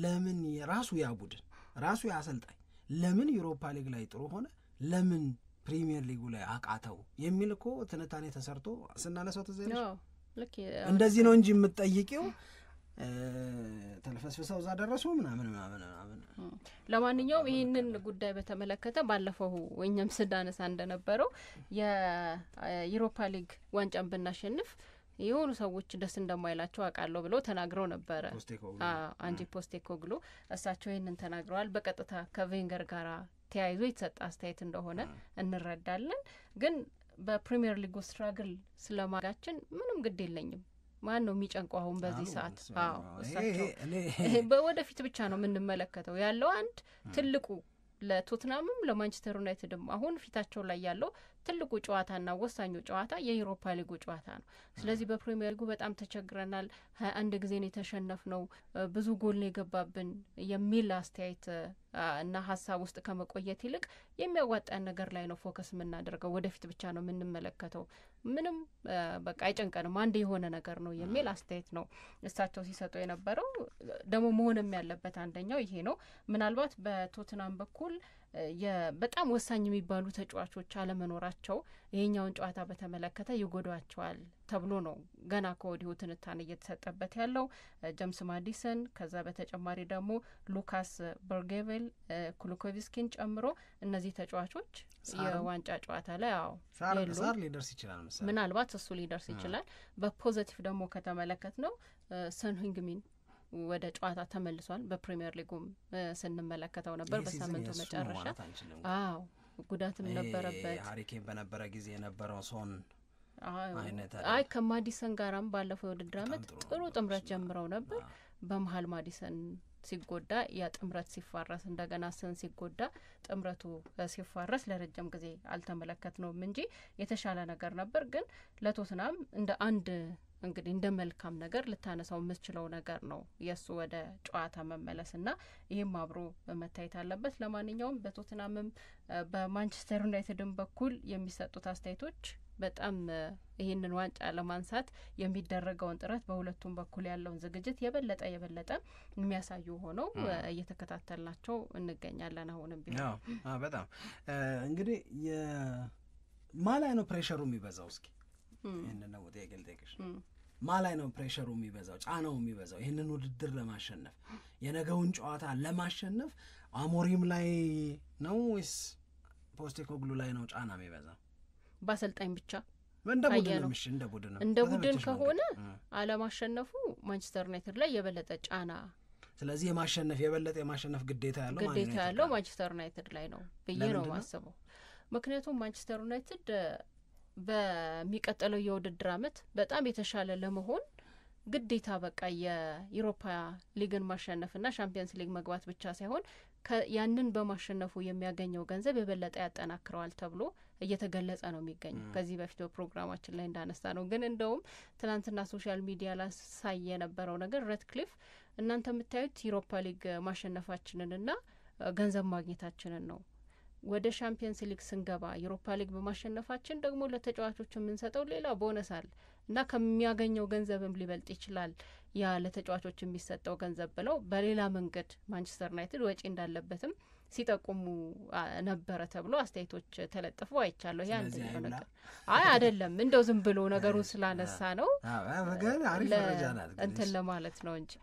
ለምን የራሱ ያ ቡድን ራሱ ያ አሰልጣኝ ለምን ዩሮፓ ሊግ ላይ ጥሩ ሆነ ለምን ፕሪሚየር ሊጉ ላይ አቃተው የሚል እኮ ትንታኔ ተሰርቶ ስናነሳው ተዘይነሽ እንደዚህ ነው እንጂ የምትጠይቂው ተለፈስፈሰው እዛ ደረሱ ምናምን። ለማንኛውም ይህንን ጉዳይ በተመለከተ ባለፈው ወኛም ስዳነሳ እንደነበረው የዩሮፓ ሊግ ዋንጫን ብናሸንፍ የሆኑ ሰዎች ደስ እንደማይላቸው አውቃለሁ ብሎ ተናግረው ነበረ። አንጂ ፖስቴኮግሉ እሳቸው ይህንን ተናግረዋል። በቀጥታ ከቬንገር ጋር ተያይዞ የተሰጠ አስተያየት እንደሆነ እንረዳለን። ግን በፕሪሚየር ሊጉ ስትራግል ስለማጋችን ምንም ግድ የለኝም። ማን ነው የሚጨንቀው አሁን በዚህ ሰዓት? እሳቸው ወደፊት ብቻ ነው የምንመለከተው ያለው። አንድ ትልቁ ለቶትናምም ለማንቸስተር ዩናይትድም አሁን ፊታቸው ላይ ያለው ትልቁ ጨዋታና ወሳኙ ጨዋታ የዩሮፓ ሊጉ ጨዋታ ነው። ስለዚህ በፕሪሚየር ሊጉ በጣም ተቸግረናል፣ 21 ጊዜ ነው የተሸነፍነው፣ ብዙ ጎል ነው የገባብን የሚል አስተያየት እና ሀሳብ ውስጥ ከመቆየት ይልቅ የሚያዋጣን ነገር ላይ ነው ፎከስ የምናደርገው፣ ወደፊት ብቻ ነው የምንመለከተው፣ ምንም በቃ አይጨንቀንም፣ አንድ የሆነ ነገር ነው የሚል አስተያየት ነው እሳቸው ሲሰጡ የነበረው። ደግሞ መሆንም ያለበት አንደኛው ይሄ ነው። ምናልባት በቶትናም በኩል በጣም ወሳኝ የሚባሉ ተጫዋቾች አለመኖራቸው ይሄኛውን ጨዋታ በተመለከተ ይጎዳቸዋል ተብሎ ነው ገና ከወዲሁ ትንታኔ እየተሰጠበት ያለው። ጀምስ ማዲሰን፣ ከዛ በተጨማሪ ደግሞ ሉካስ በርጌቬል፣ ኩሉኮቪስኪን ጨምሮ እነዚህ ተጫዋቾች የዋንጫ ጨዋታ ላይ ሳር ሊደርስ ይችላል መሰለኝ። ምናልባት እሱ ሊደርስ ይችላል። በፖዚቲቭ ደግሞ ከተመለከት ነው ሰን ሂንግሚን ወደ ጨዋታ ተመልሷል። በፕሪሚየር ሊጉም ስንመለከተው ነበር በሳምንቱ መጨረሻ። ጉዳትም ነበረበት። ሃሪኬን በነበረ ጊዜ የነበረው ሶን አይነት ከማዲሰን ጋራም ባለፈው የውድድር ዓመት ጥሩ ጥምረት ጀምረው ነበር። በመሀል ማዲሰን ሲጎዳ ያ ጥምረት ሲፋረስ እንደገና ሰን ሲጎዳ ጥምረቱ ሲፋረስ ለረጅም ጊዜ አልተመለከትነውም እንጂ የተሻለ ነገር ነበር። ግን ለቶትናም እንደ አንድ እንግዲህ እንደ መልካም ነገር ልታነሳው የምትችለው ነገር ነው የእሱ ወደ ጨዋታ መመለስና ይህም አብሮ መታየት አለበት። ለማንኛውም በቶትናምም በማንቸስተር ዩናይትድም በኩል የሚሰጡት አስተያየቶች በጣም ይህንን ዋንጫ ለማንሳት የሚደረገውን ጥረት በሁለቱም በኩል ያለውን ዝግጅት የበለጠ የሚያሳዩ ሆነው እየተከታተልናቸው እንገኛለን። አሁንም ቢሆን በጣም እንግዲህ ማላይ ነው ፕሬሸሩ የሚበዛው? እስኪ ይህንን ነው ጥያቄ ልጠይቅሽ። ማላይ ነው ፕሬሸሩ የሚበዛው፣ ጫናው የሚበዛው ይህንን ውድድር ለማሸነፍ የነገውን ጨዋታ ለማሸነፍ አሞሪም ላይ ነው ወይስ ፖስቴኮግሉ ላይ ነው ጫና የሚበዛው? በአሰልጣኝ ብቻ እንደ ቡድን ከሆነ አለማሸነፉ ማንቸስተር ዩናይትድ ላይ የበለጠ ጫና ስለዚህ የበለጠ የማሸነፍ ግዴታ ያለው ማንቸስተር ዩናይትድ ላይ ነው ብዬ ነው ማስበው። ምክንያቱም ማንቸስተር ዩናይትድ በሚቀጥለው የውድድር አመት በጣም የተሻለ ለመሆን ግዴታ በቃ የዩሮፓ ሊግን ማሸነፍና ቻምፒየንስ ሊግ መግባት ብቻ ሳይሆን ያንን በማሸነፉ የሚያገኘው ገንዘብ የበለጠ ያጠናክረዋል ተብሎ እየተገለጸ ነው የሚገኘው። ከዚህ በፊት ፕሮግራማችን ላይ እንዳነሳ ነው። ግን እንደውም ትናንትና ሶሻል ሚዲያ ላይ ሳይ የነበረው ነገር ሬድክሊፍ እናንተ የምታዩት ዩሮፓ ሊግ ማሸነፋችንንና ገንዘብ ማግኘታችንን ነው። ወደ ቻምፒየንስ ሊግ ስንገባ ዩሮፓ ሊግ በማሸነፋችን ደግሞ ለተጫዋቾች የምንሰጠው ሌላ ቦነስ አለ እና ከሚያገኘው ገንዘብም ሊበልጥ ይችላል ያ ለተጫዋቾች የሚሰጠው ገንዘብ ብለው በሌላ መንገድ ማንቸስተር ዩናይትድ ወጪ እንዳለበትም ሲጠቁሙ ነበረ ተብሎ አስተያየቶች ተለጥፎ አይቻለሁ። ያ አንደኛው ነገር አይደለም እንደው ዝም ብሎ ነገሩን ስላነሳ ነው እንትን ለማለት ነው እንጂ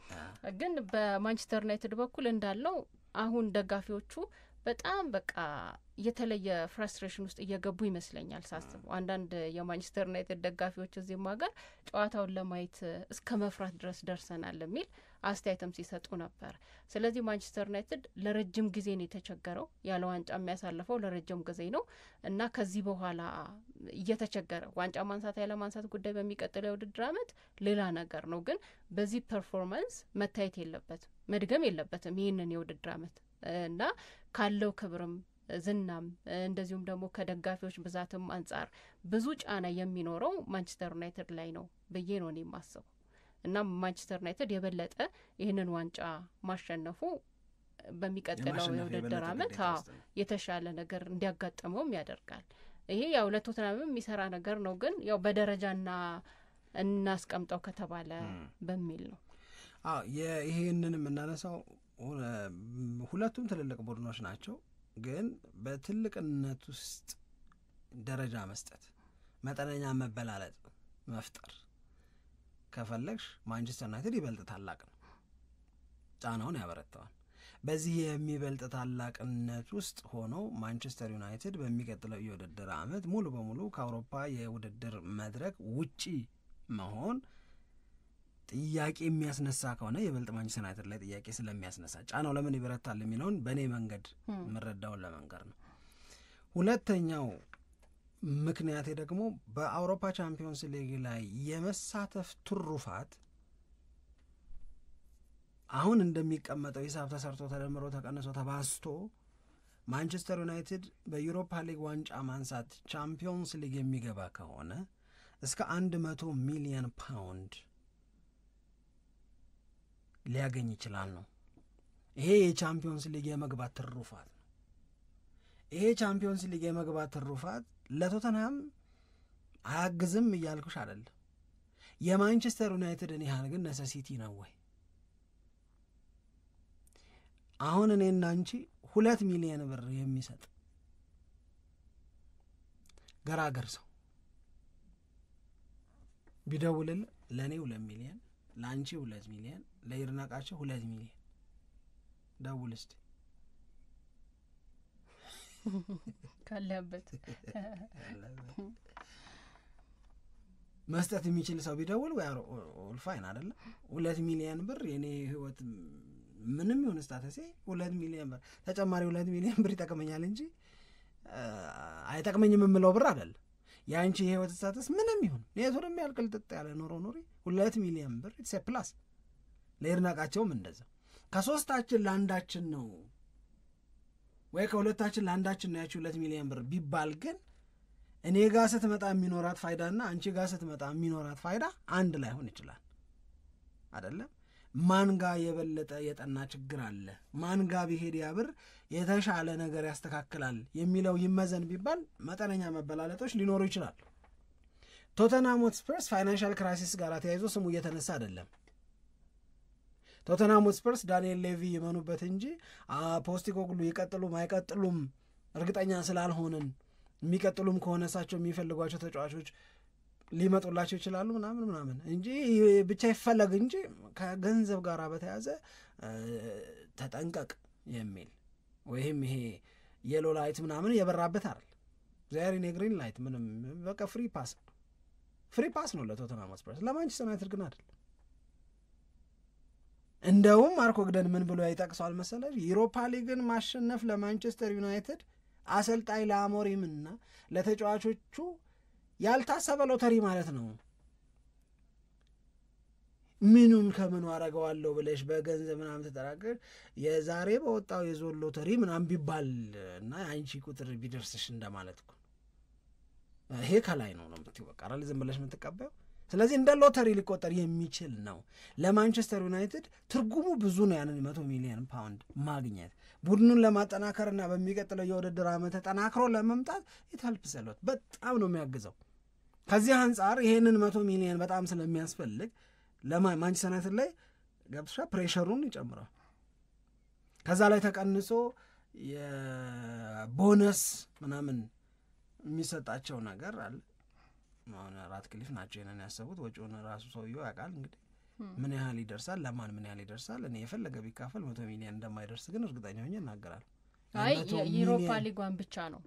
ግን በማንቸስተር ዩናይትድ በኩል እንዳለው አሁን ደጋፊዎቹ በጣም በቃ የተለየ ፍራስትሬሽን ውስጥ እየገቡ ይመስለኛል ሳስበው። አንዳንድ የማንቸስተር ዩናይትድ ደጋፊዎች እዚህም ሀገር ጨዋታውን ለማየት እስከ መፍራት ድረስ ደርሰናል የሚል አስተያየትም ሲሰጡ ነበር። ስለዚህ ማንቸስተር ዩናይትድ ለረጅም ጊዜ ነው የተቸገረው፣ ያለ ዋንጫ የሚያሳልፈው ለረጅም ጊዜ ነው እና ከዚህ በኋላ እየተቸገረ ዋንጫ ማንሳት ያለ ማንሳት ጉዳይ በሚቀጥለው የውድድር አመት ሌላ ነገር ነው። ግን በዚህ ፐርፎርማንስ መታየት የለበትም መድገም የለበትም ይህንን የውድድር አመት እና ካለው ክብርም ዝናም እንደዚሁም ደግሞ ከደጋፊዎች ብዛትም አንጻር ብዙ ጫና የሚኖረው ማንቸስተር ዩናይትድ ላይ ነው ብዬ ነው እኔ የማስበው እና ማንቸስተር ዩናይትድ የበለጠ ይህንን ዋንጫ ማሸነፉ በሚቀጥለው የውድድር አመት የተሻለ ነገር እንዲያጋጥመውም ያደርጋል። ይሄ ያው ለቶተንሃም የሚሰራ ነገር ነው። ግን ያው በደረጃና እናስቀምጠው ከተባለ በሚል ነው ይሄንን የምናነሳው። ሁለቱም ትልልቅ ቡድኖች ናቸው። ግን በትልቅነት ውስጥ ደረጃ መስጠት፣ መጠነኛ መበላለጥ መፍጠር ከፈለግሽ ማንቸስተር ዩናይትድ ይበልጥ ታላቅ ነው፣ ጫናውን ያበረታዋል። በዚህ የሚበልጥ ታላቅነት ውስጥ ሆኖ ማንቸስተር ዩናይትድ በሚቀጥለው የውድድር አመት ሙሉ በሙሉ ከአውሮፓ የውድድር መድረክ ውጪ መሆን ጥያቄ የሚያስነሳ ከሆነ የበልጥ ማንቸስተር ዩናይትድ ላይ ጥያቄ ስለሚያስነሳ ጫናው ለምን ይበረታል የሚለውን በእኔ መንገድ መረዳውን ለመንገር ነው። ሁለተኛው ምክንያቴ ደግሞ በአውሮፓ ቻምፒዮንስ ሊግ ላይ የመሳተፍ ትሩፋት አሁን እንደሚቀመጠው ሂሳብ ተሰርቶ ተደምሮ ተቀንሶ ተባስቶ ማንቸስተር ዩናይትድ በዩሮፓ ሊግ ዋንጫ ማንሳት ቻምፒዮንስ ሊግ የሚገባ ከሆነ እስከ 100 ሚሊዮን ፓውንድ ሊያገኝ ይችላል ነው። ይሄ የቻምፒዮንስ ሊግ የመግባት ትሩፋት ነው። ይሄ ቻምፒዮንስ ሊግ የመግባት ትሩፋት ለቶተንሃም አያግዝም እያልኩሽ አይደለም። የማንቸስተር ዩናይትድን ያህል ግን ነሰሲቲ ነው ወይ? አሁን እኔና አንቺ 2 ሚሊዮን ብር የሚሰጥ ገራገር ሰው ቢደውልል ለእኔ 2 ሚሊዮን ለአንቺ 2 ሚሊዮን ለይርናቃቸው 2 ሚሊዮን ደውል እስቲ ካለበት መስጠት የሚችል ሰው ቢደውል ወይ ኦልፋይን አይደለም። 2 ሚሊዮን ብር የኔ ህይወት ምንም ይሁን ስታተሴ 2 ሚሊዮን ብር ተጨማሪ 2 ሚሊዮን ብር ይጠቅመኛል እንጂ አይጠቅመኝም የምለው ብር አይደለም። ያንቺ የህይወት ስታተስ ምንም ይሁን ኔቱንም ያልቅል ጥጥ ያለ ኖሪ 2 ሚሊዮን ብር ኢትስ ፕላስ። ለይርናቃቸውም እንደዛ ከሶስታችን ለአንዳችን ነው ወይ ከሁለታችን ለአንዳችን ነው ያቺው 2 ሚሊዮን ብር ቢባል ግን እኔ ጋር ስትመጣ የሚኖራት ፋይዳና አንቺ ጋር ስትመጣ የሚኖራት ፋይዳ አንድ ላይ ሆን ይችላል አይደለም። ማን ጋር የበለጠ የጠና ችግር አለ፣ ማን ጋር ቢሄድ ያ ብር የተሻለ ነገር ያስተካክላል የሚለው ይመዘን ቢባል መጠነኛ መበላለጦች ሊኖሩ ይችላል። ቶተንሃም ሆትስፐርስ ፋይናንሻል ክራይሲስ ጋር ተያይዞ ስሙ እየተነሳ አይደለም። ቶተንሃም ሆትስፐርስ ዳንኤል ሌቪ ይመኑበት እንጂ ፖስቴኮግሉ ይቀጥሉም አይቀጥሉም እርግጠኛ ስላልሆንን የሚቀጥሉም ከሆነ እሳቸው የሚፈልጓቸው ተጫዋቾች ሊመጡላቸው ይችላሉ ምናምን እንጂ ብቻ ይፈለግ እንጂ ከገንዘብ ጋር በተያዘ ተጠንቀቅ የሚል ወይም ይሄ የሎ ላይት ምናምን የበራበት አይደል። ዛሬ ግሪን ላይት ምንም በቃ ፍሪ ፓስ ነው ለቶተንሃም ሆትስፐርስ። ለማንቸስተር ዩናይትድ ግን አይደል። እንደውም ማርክ ኦግደን ምን ብሎ ይጠቅሰዋል መሰለሽ? ዩሮፓ ሊግን ማሸነፍ ለማንቸስተር ዩናይትድ አሰልጣኝ ለአሞሪምና ለተጫዋቾቹ ያልታሰበ ሎተሪ ማለት ነው። ምኑን ከምኑ አረገዋለሁ ብለሽ በገንዘብ ምናምን ተጠራቀር የዛሬ በወጣው የዞን ሎተሪ ምናምን ቢባል እና አንቺ ቁጥር ቢደርስሽ እንደማለት እኮ ይሄ ከላይ ነው የምትይው። በቃ አይደል ዝም ብለሽ የምትቀበዩ። ስለዚህ እንደ ሎተሪ ሊቆጠር የሚችል ነው። ለማንቸስተር ዩናይትድ ትርጉሙ ብዙ ነው። ያንን 100 ሚሊዮን ፓውንድ ማግኘት ቡድኑን ለማጠናከርና በሚቀጥለው የውድድር ዓመት ተጠናክሮ ለመምጣት ይታልፍሰለት በጣም ነው የሚያግዘው። ከዚህ አንጻር ይሄንን 100 ሚሊዮን በጣም ስለሚያስፈልግ ለማንቸስተር ዩናይትድ ላይ ገብቷ ፕሬሸሩን ይጨምራል። ከዛ ላይ ተቀንሶ የቦነስ ምናምን የሚሰጣቸው ነገር አለ። አሁን ራትክሊፍ ናቸው ይሄንን ያሰቡት። ወጪውን ራሱ ሰውየው ያውቃል። እንግዲህ ምን ያህል ይደርሳል፣ ለማን ምን ያህል ይደርሳል። እኔ የፈለገ ቢካፈል 100 ሚሊዮን እንደማይደርስ ግን እርግጠኛ ሆኜ እናገራለሁ። አይ የዩሮፓ ሊጓን ብቻ ነው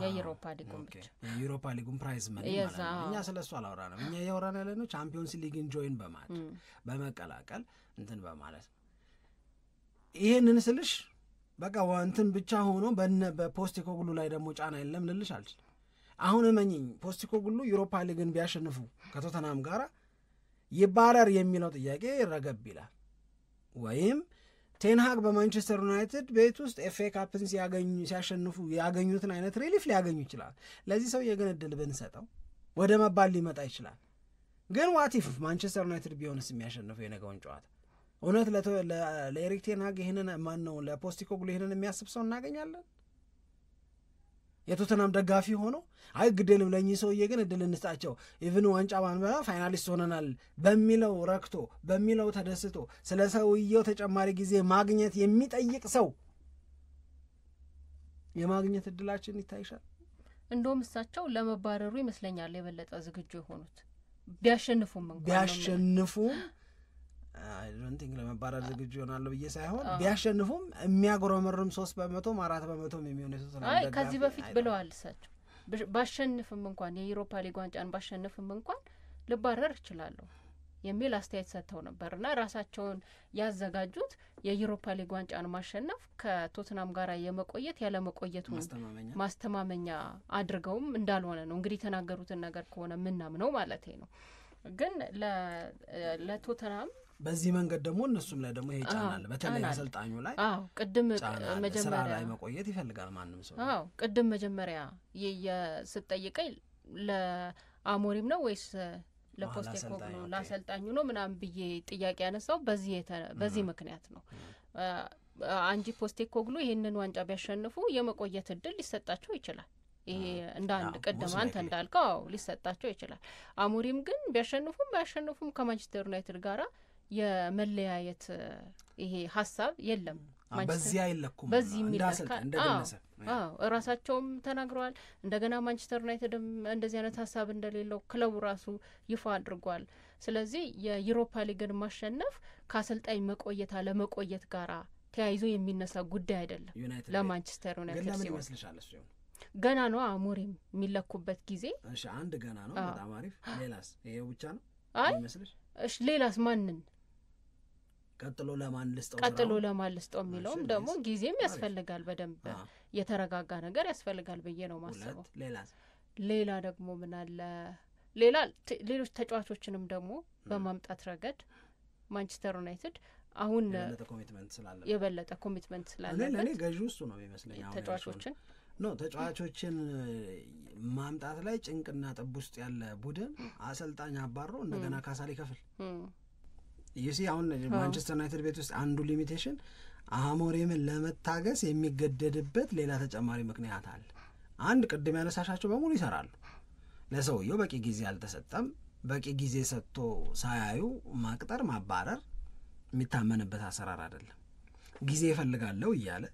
የዩሮፓ ሊጉን ብቻ የዩሮፓ ሊጉን ፕራይዝ ማለት ነው። እኛ ስለሱ አላወራንም። እኛ ያወራን ያለነው ቻምፒዮንስ ሊግን ጆይን በማድረግ በመቀላቀል እንትን በማለት ነው። ይሄንን ስልሽ በቃ እንትን ብቻ ሆኖ በፖስቴኮግሉ ላይ ደግሞ ጫና የለም ልልሽ አልችልም። አሁን እመኚኝ ፖስቴኮግሉ ዩሮፓ ሊግን ቢያሸንፉ ከቶተናም ጋር ይባረር የሚለው ጥያቄ ረገብ ይላል። ወይም ቴንሃግ በማንቸስተር ዩናይትድ ቤት ውስጥ ኤፍኤ ካፕን ሲያሸንፉ ያገኙትን አይነት ሪሊፍ ሊያገኙ ይችላል። ለዚህ ሰው የግን ዕድል ብንሰጠው ወደ መባል ሊመጣ ይችላል። ግን ዋቲፍ ማንቸስተር ዩናይትድ ቢሆንስ የሚያሸንፈው የነገውን ጨዋታ እውነት ለኤሪክ ቴንሃግ ይህንን ማን ነው ለፖስቴኮግሉ ይህንን የሚያስብ ሰው እናገኛለን? የቶተናም ደጋፊ ሆኖ አይ ግዴለም ለእኚህ ሰውዬ ግን ዕድል እንስጣቸው ኢቭን ዋንጫ ባንበላ ፋይናሊስት ሆነናል በሚለው ረክቶ በሚለው ተደስቶ ስለ ሰውዬው ተጨማሪ ጊዜ ማግኘት የሚጠይቅ ሰው የማግኘት ዕድላችን ይታይሻል። እንደውም እሳቸው ለመባረሩ ይመስለኛል የበለጠ ዝግጁ የሆኑት ቢያሸንፉም አይ ዶንት ቲንክ ለመባረር ዝግጁ ይሆናሉ ብዬ ሳይሆን ቢያሸንፉም የሚያጎረመርም 3% 4% የሚሆነው ተሰናደ። አይ ከዚህ በፊት ብለዋል እሳቸው ባሸንፍም እንኳን የዩሮፓ ሊግ ዋንጫን ባሸንፍም እንኳን ልባረር እችላለሁ የሚል አስተያየት ሰጥተው ነበርና ራሳቸውን ያዘጋጁት የዩሮፓ ሊግ ዋንጫን ማሸነፍ ከቶትናም ጋር የመቆየት ያለ መቆየቱ ማስተማመኛ አድርገውም እንዳልሆነ ነው እንግዲህ የተናገሩትን ነገር ከሆነ ምናምነው ማለት ነው። ግን ለቶትናም በዚህ መንገድ ደግሞ እነሱም ላይ ደግሞ ይሄ ጫናል በተለይ አሰልጣኙ ላይ ቅድም መጀመሪያ ላይ መቆየት ይፈልጋል ማንም ሰው። ቅድም መጀመሪያ የስጠይቀኝ ለአሞሪም ነው ወይስ ለፖስቴኮግሉ ለአሰልጣኙ ነው ምናምን ብዬ ጥያቄ ያነሳው በዚህ ምክንያት ነው። አንጂ ፖስቴኮግሉ ይሄንን ዋንጫ ቢያሸንፉ የመቆየት እድል ሊሰጣቸው ይችላል። ይሄ እንደ አንድ ቀደም አንተ እንዳልከው ሊሰጣቸው ይችላል። አሞሪም ግን ቢያሸንፉም ባያሸንፉም ከማንቸስተር ዩናይትድ ጋራ የመለያየት ይሄ ሀሳብ የለም። በዚህ አይለኩም በዚህ የሚለካ ራሳቸውም ተናግረዋል። እንደገና ማንቸስተር ዩናይትድም እንደዚህ አይነት ሀሳብ እንደሌለው ክለቡ ራሱ ይፋ አድርጓል። ስለዚህ የዩሮፓ ሊግን ማሸነፍ ከአሰልጣኝ መቆየት አለመቆየት ጋራ ተያይዞ የሚነሳ ጉዳይ አይደለም ለማንቸስተር ዩናይትድ ሲሆን ገና ነው አሞሪም የሚለኩበት ጊዜ። እሺ አንድ ገና ነው በጣም አሪፍ። ሌላስ ይሄው ብቻ ነው አይመስልሽ? እሺ ሌላስ ማንን ቀጥሎ ለማን ልስጠው የሚለውም ደግሞ ጊዜም ያስፈልጋል። በደንብ የተረጋጋ ነገር ያስፈልጋል ብዬ ነው ማሰበው። ሌላ ደግሞ ምን አለ ሌሎች ተጫዋቾችንም ደግሞ በማምጣት ረገድ ማንቸስተር ዩናይትድ አሁን የበለጠ ኮሚትመንት ስላለ እኔ ገዢው እሱ ነው የሚመስለኝ። ተጫዋቾችን ማምጣት ላይ ጭንቅና ጥብ ውስጥ ያለ ቡድን አሰልጣኝ አባሮ እንደገና ካሳ ሊከፍል ይሲ አሁን ማንቸስተር ዩናይትድ ቤት ውስጥ አንዱ ሊሚቴሽን አሞሪምን ለመታገስ የሚገደድበት ሌላ ተጨማሪ ምክንያት አለ። አንድ ቅድም ያነሳሻቸው በሙሉ ይሰራሉ። ለሰውየው በቂ ጊዜ አልተሰጠም። በቂ ጊዜ ሰጥቶ ሳያዩ ማቅጠር ማባረር የሚታመንበት አሰራር አይደለም። ጊዜ ይፈልጋለሁ እያለ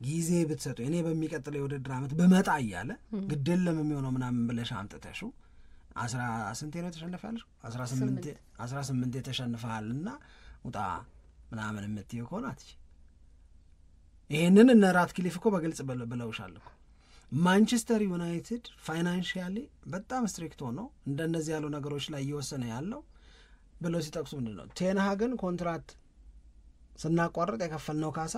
ጊዜ ብትሰጡ እኔ በሚቀጥለው የውድድር ዓመት በመጣ እያለ ግድለም የሚሆነው ምናምን ብለሽ አምጥተሽው 18 ነው ተሸንፋለሽ 18 ተሸንፈሃልና ውጣ ምናምን የምትይው ከሆነ አትች ይሄንን እነ ራትክሊፍ እኮ በግልጽ ብለውሻል እኮ። ማንቸስተር ዩናይትድ ፋይናንሺያሊ በጣም ስትሪክት ሆኖ እንደነዚህ ያሉ ነገሮች ላይ እየወሰነ ያለው ብለው ሲጠቅሱ ምንድን ነው ቴንሃግን ኮንትራት ስናቋርጥ የከፈልነው ካሳ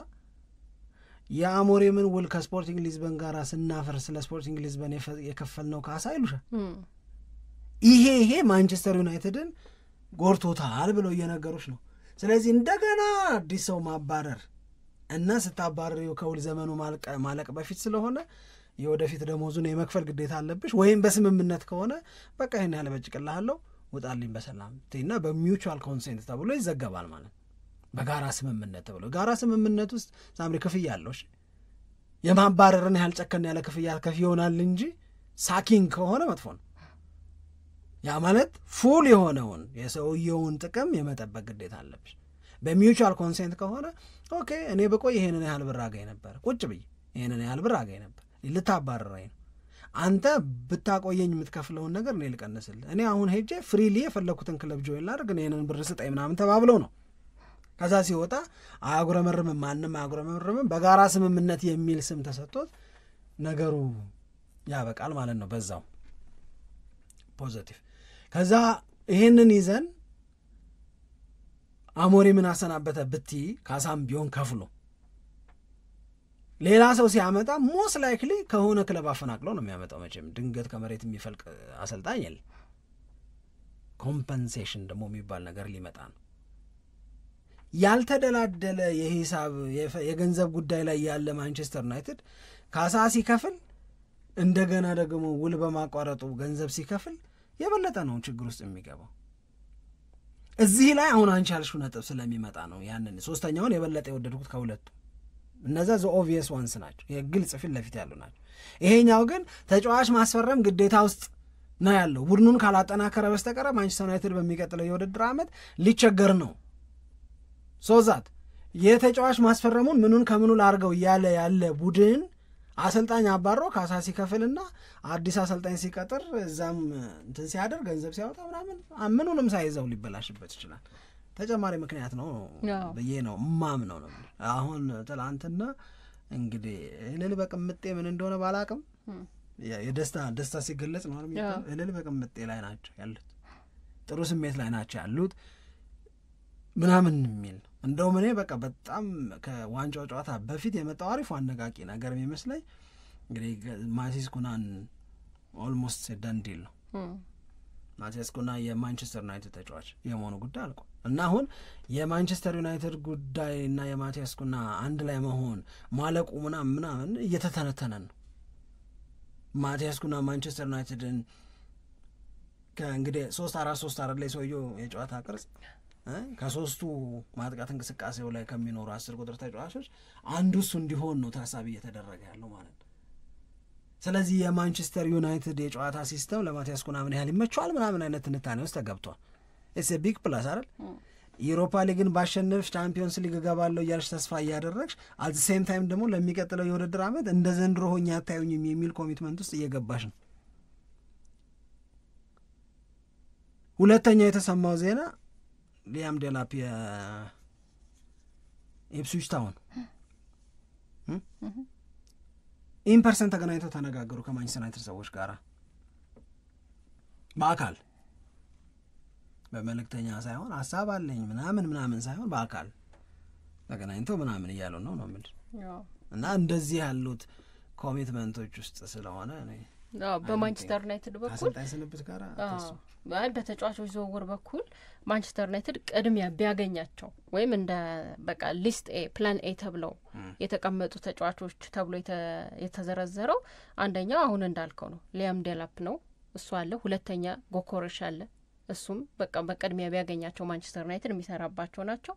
የአሞሪምን ውል ከስፖርቲንግ ሊዝበን ጋር ስናፈር ስለ ስፖርቲንግ ሊዝበን የከፈልነው ካሳ ይሉሻል። ይሄ ማንቸስተር ዩናይትድን ጎርቶታል ብለው እየነገሩች ነው። ስለዚህ እንደገና አዲስ ሰው ማባረር እና ስታባረሪው ከውል ዘመኑ ማለቅ በፊት ስለሆነ የወደፊት ደሞዙን የመክፈል ግዴታ አለብሽ፣ ወይም በስምምነት ከሆነ በቃ ይሄን ያህል በጭቅልሃለሁ ውጣልኝ በሰላም እና በሚውቹዋል ኮንሴንት ተብሎ ይዘገባል ማለት ነው። በጋራ ስምምነት ተብሎ ጋራ ስምምነት ውስጥ ሳምሪ ክፍያ አለው። እሺ የማባረርን ያህል ጨከን ያለ ክፍያ ከፍ ይሆናል እንጂ ሳኪንግ ከሆነ መጥፎ ነው። ያ ማለት ፉል የሆነውን የሰውየውን ጥቅም የመጠበቅ ግዴታ አለብሽ። በሚውቹዋል ኮንሴንት ከሆነ ኦኬ እኔ በቆይ ይሄንን ያህል ብር አገኝ ነበር፣ ቁጭ ብዬ ይሄንን ያህል ብር አገኝ ነበር፣ ልታባረረኝ ነው፣ አንተ ብታቆየኝ የምትከፍለውን ነገር እኔ ልቀንስልህ፣ እኔ አሁን ሄጄ ፍሪሊ የፈለኩትን ክለብ ጆይን ላድርግ፣ ይሄንን ብር ስጠኝ ምናምን ተባብለው ነው። ከዛ ሲወጣ አያጉረመርምም፣ ማንም አያጉረመርምም። በጋራ ስምምነት የሚል ስም ተሰጥቶት ነገሩ ያበቃል ማለት ነው በዛው ፖዚቲቭ። ከዛ ይሄንን ይዘን አሞሪምን አሰናበተ ብቲ ካሳም ቢሆን ከፍሎ ሌላ ሰው ሲያመጣ ሞስት ላይክሊ ከሆነ ክለብ አፈናቅሎ ነው የሚያመጣው። መቼም ድንገት ከመሬት የሚፈልቅ አሰልጣኝ የለም። ኮምፐንሴሽን ደግሞ የሚባል ነገር ሊመጣ ነው። ያልተደላደለ የሂሳብ የገንዘብ ጉዳይ ላይ ያለ ማንቸስተር ዩናይትድ ካሳ ሲከፍል እንደገና ደግሞ ውል በማቋረጡ ገንዘብ ሲከፍል የበለጠ ነው ችግር ውስጥ የሚገባው። እዚህ ላይ አሁን አንቺ ያልሽው ነጥብ ስለሚመጣ ነው ያንን ሶስተኛውን የበለጠ የወደድኩት ከሁለቱ። እነዛ ዘ ኦብቪየስ ዋንስ ናቸው፣ የግልጽ ፊት ለፊት ያሉ ናቸው። ይሄኛው ግን ተጫዋች ማስፈረም ግዴታ ውስጥ ነው ያለው። ቡድኑን ካላጠናከረ በስተቀር ማንቸስተር ዩናይትድ በሚቀጥለው የውድድር ዓመት ሊቸገር ነው። ሶዛት የተጫዋች ማስፈረሙን ምኑን ከምኑ ላርገው እያለ ያለ ቡድን አሰልጣኝ አባሮ ካሳ ሲከፍልና አዲስ አሰልጣኝ ሲቀጥር እዛም እንትን ሲያደርግ ገንዘብ ሲያወጣ ምናምን ምኑንም ሳይዘው ሊበላሽበት ይችላል። ተጨማሪ ምክንያት ነው ብዬ ነው ማምነው ነው። አሁን ትላንትና እንግዲህ እልል በቅምጤ ምን እንደሆነ ባላቅም የደስታ ሲገለጽ ነው አይደል? እልል በቅምጤ ላይ ናቸው ያሉት፣ ጥሩ ስሜት ላይ ናቸው ያሉት ምናምን የሚል እንደውም እኔ በቃ በጣም ከዋንጫው ጨዋታ በፊት የመጣው አሪፍ አነቃቂ ነገር የሚመስለኝ እንግዲህ ማቲያስ ኩናን ኦልሞስት ደን ዲል ነው። ማቲያስ ኩና የማንቸስተር ዩናይትድ ተጫዋች የመሆኑ ጉዳይ አልቆ እና አሁን የማንቸስተር ዩናይትድ ጉዳይ እና የማቲያስ ኩና አንድ ላይ መሆን ማለቁ ምናምን እየተተነተነ ነው። ማቲያስ ኩና ማንቸስተር ዩናይትድን ከእንግዲህ 3-4-3 ላይ ሰውየው የጨዋታ ቅርጽ ከሶስቱ ማጥቃት እንቅስቃሴው ላይ ከሚኖሩ 10 ቁጥር ተጫዋቾች አንዱ እሱ እንዲሆን ነው ታሳቢ እየተደረገ ያለው ማለት ነው። ስለዚህ የማንቸስተር ዩናይትድ የጨዋታ ሲስተም ለማቲያስ ኩና ምን ያህል ይመቸዋል ምናምን አይነት ትንታኔ ውስጥ ተገብቷል። ኢትስ ኤ ቢግ ፕላስ አይደል? ዩሮፓ ሊግን ባሸነፍሽ ቻምፒዮንስ ሊግ እገባለሁ እያልሽ ተስፋ እያደረግሽ አት ሴም ታይም ደግሞ ለሚቀጥለው የውድድር ዓመት እንደ ዘንድሮ ሆኜ አታዩኝም የሚል ኮሚትመንት ውስጥ እየገባሽ ነው። ሁለተኛው የተሰማው ዜና ሊያም ዴላፕ የኢፕስዊች ታውን ኢንፐርሰንት ተገናኝተው ተነጋገሩ ከማንቸስተር ዩናይትድ ሰዎች ጋር በአካል በመልእክተኛ ሳይሆን ሀሳብ አለኝ ምናምን ሳይሆን በአካል ተገናኝተው ምናምን እያሉ ነው የምልህ። እና እንደዚህ ያሉት ኮሚትመንቶች ውስጥ ስለሆነ በማንቸስተር ዩናይትድ በኩል አሰልጣኝ ስንብት ጋር በተጫዋቾች ዝውውር በኩል ማንቸስተር ዩናይትድ ቅድሚያ ቢያገኛቸው ወይም እንደ በቃ ሊስት ኤ ፕላን ኤ ተብለው የተቀመጡ ተጫዋቾች ተብሎ የተዘረዘረው አንደኛው አሁን እንዳልከው ነው ሊያም ዴላፕ ነው፣ እሱ አለ። ሁለተኛ ጎኮሬሽ አለ፣ እሱም በቃ በቅድሚያ ቢያገኛቸው ማንቸስተር ዩናይትድ የሚሰራባቸው ናቸው።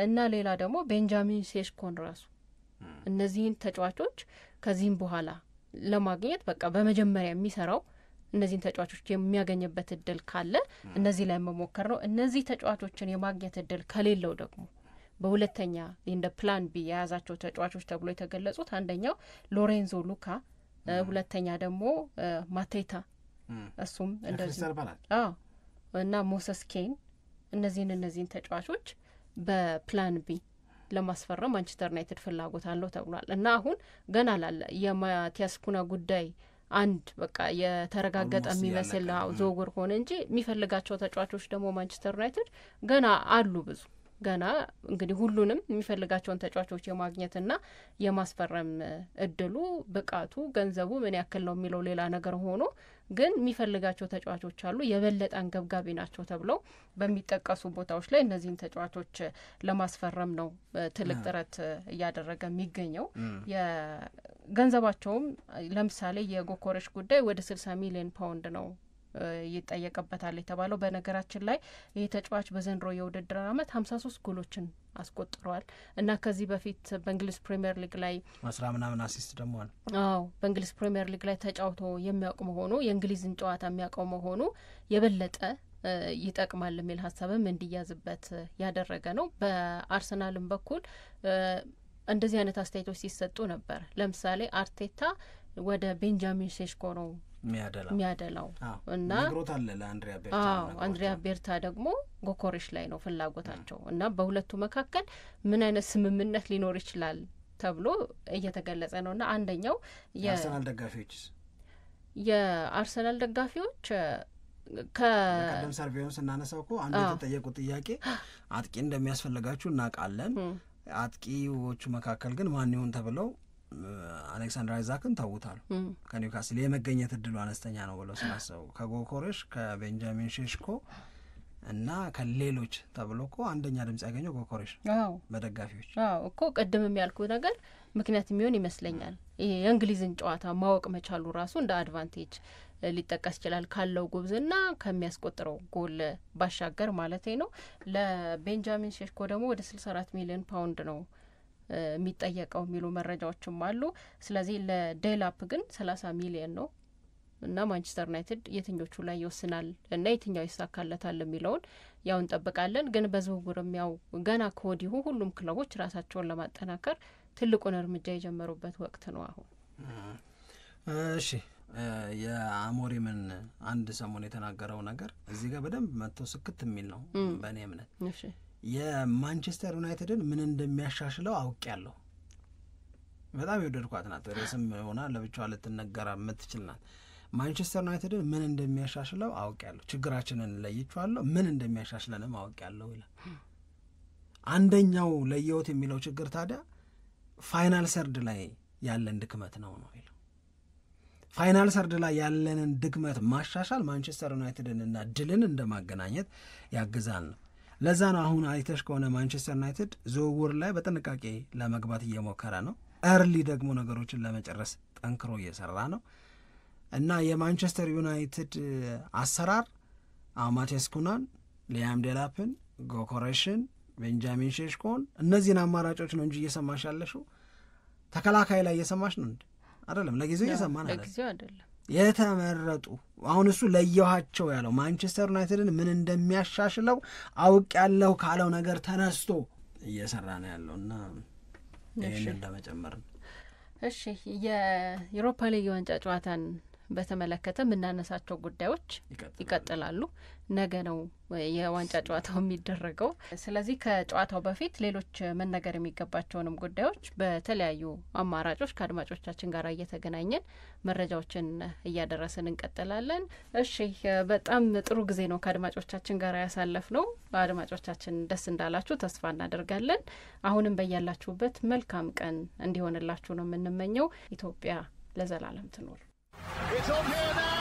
እና ሌላ ደግሞ ቤንጃሚን ሴስኮን ራሱ እነዚህን ተጫዋቾች ከዚህም በኋላ ለማግኘት በቃ በመጀመሪያ የሚሰራው እነዚህን ተጫዋቾች የሚያገኝበት እድል ካለ እነዚህ ላይ መሞከር ነው። እነዚህ ተጫዋቾችን የማግኘት እድል ከሌለው ደግሞ በሁለተኛ እንደ ፕላን ቢ የያዛቸው ተጫዋቾች ተብሎ የተገለጹት አንደኛው ሎሬንዞ ሉካ፣ ሁለተኛ ደግሞ ማቴታ እሱም እንደዚህ እና ሞሰስ ኬን እነዚህን ተጫዋቾች በፕላን ቢ ለማስፈረም ማንቸስተር ዩናይትድ ፍላጎት አለው ተብሏል። እና አሁን ገና ላለ የማቲያስ ኩና ጉዳይ አንድ በቃ የተረጋገጠ የሚመስል ዝውውር ሆነ እንጂ የሚፈልጋቸው ተጫዋቾች ደግሞ ማንቸስተር ዩናይትድ ገና አሉ ብዙ ገና እንግዲህ ሁሉንም የሚፈልጋቸውን ተጫዋቾች የማግኘትና የማስፈረም እድሉ ብቃቱ ገንዘቡ ምን ያክል ነው የሚለው ሌላ ነገር ሆኖ ግን የሚፈልጋቸው ተጫዋቾች አሉ የበለጠ አንገብጋቢ ናቸው ተብለው በሚጠቀሱ ቦታዎች ላይ እነዚህን ተጫዋቾች ለማስፈረም ነው ትልቅ ጥረት እያደረገ የሚገኘው የገንዘባቸውም ለምሳሌ የጎኮሬሽ ጉዳይ ወደ 60 ሚሊዮን ፓውንድ ነው ይጠየቅበታል የተባለው በነገራችን ላይ ይህ ተጫዋች በዘንድሮ የውድድር ዓመት 53 ጎሎችን አስቆጥሯል እና ከዚህ በፊት በእንግሊዝ ፕሪሚየር ሊግ ላይ 10 ምናምን አሲስት ደግሞ አለ በእንግሊዝ ፕሪሚየር ሊግ ላይ ተጫውቶ የሚያውቅ መሆኑ የእንግሊዝን ጨዋታ የሚያውቀው መሆኑ የበለጠ ይጠቅማል የሚል ሀሳብም እንዲያዝበት ያደረገ ነው በአርሰናልም በኩል እንደዚህ አይነት አስተያየቶች ሲሰጡ ነበር ለምሳሌ አርቴታ ወደ ቤንጃሚን ሴስኮ ነው የሚያደላው እና ነግሮታል ለአንድሪያ ቤርታ አንድሪያ ቤርታ ደግሞ ጎኮሬሽ ላይ ነው ፍላጎታቸው እና በሁለቱ መካከል ምን አይነት ስምምነት ሊኖር ይችላል ተብሎ እየተገለጸ ነውና አንደኛው የአርሰናል ደጋፊዎች ከቀደም ሰርቬውን ስናነሳው እኮ አንድ የተጠየቁ ጥያቄ አጥቂ እንደሚያስፈልጋችሁ እናውቃለን አጥቂዎቹ መካከል ግን ማን ይሁን ተብለው አሌክሳንደር አይዛክን ተውታል ከኒውካስል የመገኘት እድሉ አነስተኛ ነው ብለው ስላሰቡ ከጎኮሬሽ ከቤንጃሚን ሼሽኮ እና ከሌሎች ተብሎ እኮ አንደኛ ድምጽ ያገኘው ጎኮሬሽ በደጋፊዎች እኮ ቀደም ያልኩ ነገር ምክንያት የሚሆን ይመስለኛል ይሄ የእንግሊዝን ጨዋታ ማወቅ መቻሉ ራሱ እንደ አድቫንቴጅ ሊጠቀስ ይችላል ካለው ጉብዝና ከሚያስቆጥረው ጎል ባሻገር ማለት ነው ለቤንጃሚን ሼሽኮ ደግሞ ወደ 64 ሚሊዮን ፓውንድ ነው የሚጠየቀው የሚሉ መረጃዎችም አሉ ስለዚህ ለዴላፕ ግን 30 ሚሊዮን ነው እና ማንቸስተር ዩናይትድ የትኞቹ ላይ ይወስናል እና የትኛው ይሳካለታል የሚለውን ያው እንጠብቃለን ግን በዝውውርም ያው ገና ከወዲሁ ሁሉም ክለቦች ራሳቸውን ለማጠናከር ትልቁን እርምጃ የጀመሩበት ወቅት ነው አሁን እሺ የአሞሪምን አንድ ሰሞን የተናገረው ነገር እዚህ ጋር በደንብ መጥቶ ስክት የሚል ነው በእኔ እምነት እሺ የማንቸስተር ዩናይትድን ምን እንደሚያሻሽለው አውቄያለሁ በጣም የወደድኳት ናት ርዕስም ሆና ለብቻዋ ልትነገር የምትችል ናት ማንቸስተር ዩናይትድን ምን እንደሚያሻሽለው አውቄያለሁ ችግራችንን ለይቼዋለሁ ምን እንደሚያሻሽለንም አውቄያለሁ ይላል አንደኛው ለየውት የሚለው ችግር ታዲያ ፋይናል ሰርድ ላይ ያለን ድክመት ነው ይላል ፋይናል ሰርድ ላይ ያለንን ድክመት ማሻሻል ማንቸስተር ዩናይትድንና ድልን እንደማገናኘት ያግዛል ነው ለዛ ነው አሁን አይተሽ ከሆነ ማንቸስተር ዩናይትድ ዝውውር ላይ በጥንቃቄ ለመግባት እየሞከረ ነው እርሊ ደግሞ ነገሮችን ለመጨረስ ጠንክሮ እየሰራ ነው እና የማንቸስተር ዩናይትድ አሰራር ማቲያስ ኩናን ሊያም ዴላፕን ጎኮሬሽን ቤንጃሚን ሼሽኮን እነዚህን አማራጮች ነው እንጂ እየሰማሽ ያለሽው ተከላካይ ላይ እየሰማሽ ነው አይደለም ለጊዜው እየሰማን አይደለም የተመረጡ አሁን እሱ ለየዋቸው ያለው ማንቸስተር ዩናይትድን ምን እንደሚያሻሽለው አውቄያለሁ ካለው ነገር ተነስቶ እየሰራ ነው ያለውና ይሄን እንደመጨመር ነው እሺ የዩሮፓ ሊግ ዋንጫ ጨዋታን በተመለከተ የምናነሳቸው ጉዳዮች ይቀጥላሉ ነገ ነው የዋንጫ ጨዋታው የሚደረገው ስለዚህ ከጨዋታው በፊት ሌሎች መነገር የሚገባቸውንም ጉዳዮች በተለያዩ አማራጮች ከአድማጮቻችን ጋር እየተገናኘን መረጃዎችን እያደረስን እንቀጥላለን እሺ በጣም ጥሩ ጊዜ ነው ከአድማጮቻችን ጋር ያሳለፍነው አድማጮቻችን ደስ እንዳላችሁ ተስፋ እናደርጋለን አሁንም በያላችሁበት መልካም ቀን እንዲሆንላችሁ ነው የምንመኘው ኢትዮጵያ ለዘላለም ትኖር It's on here now.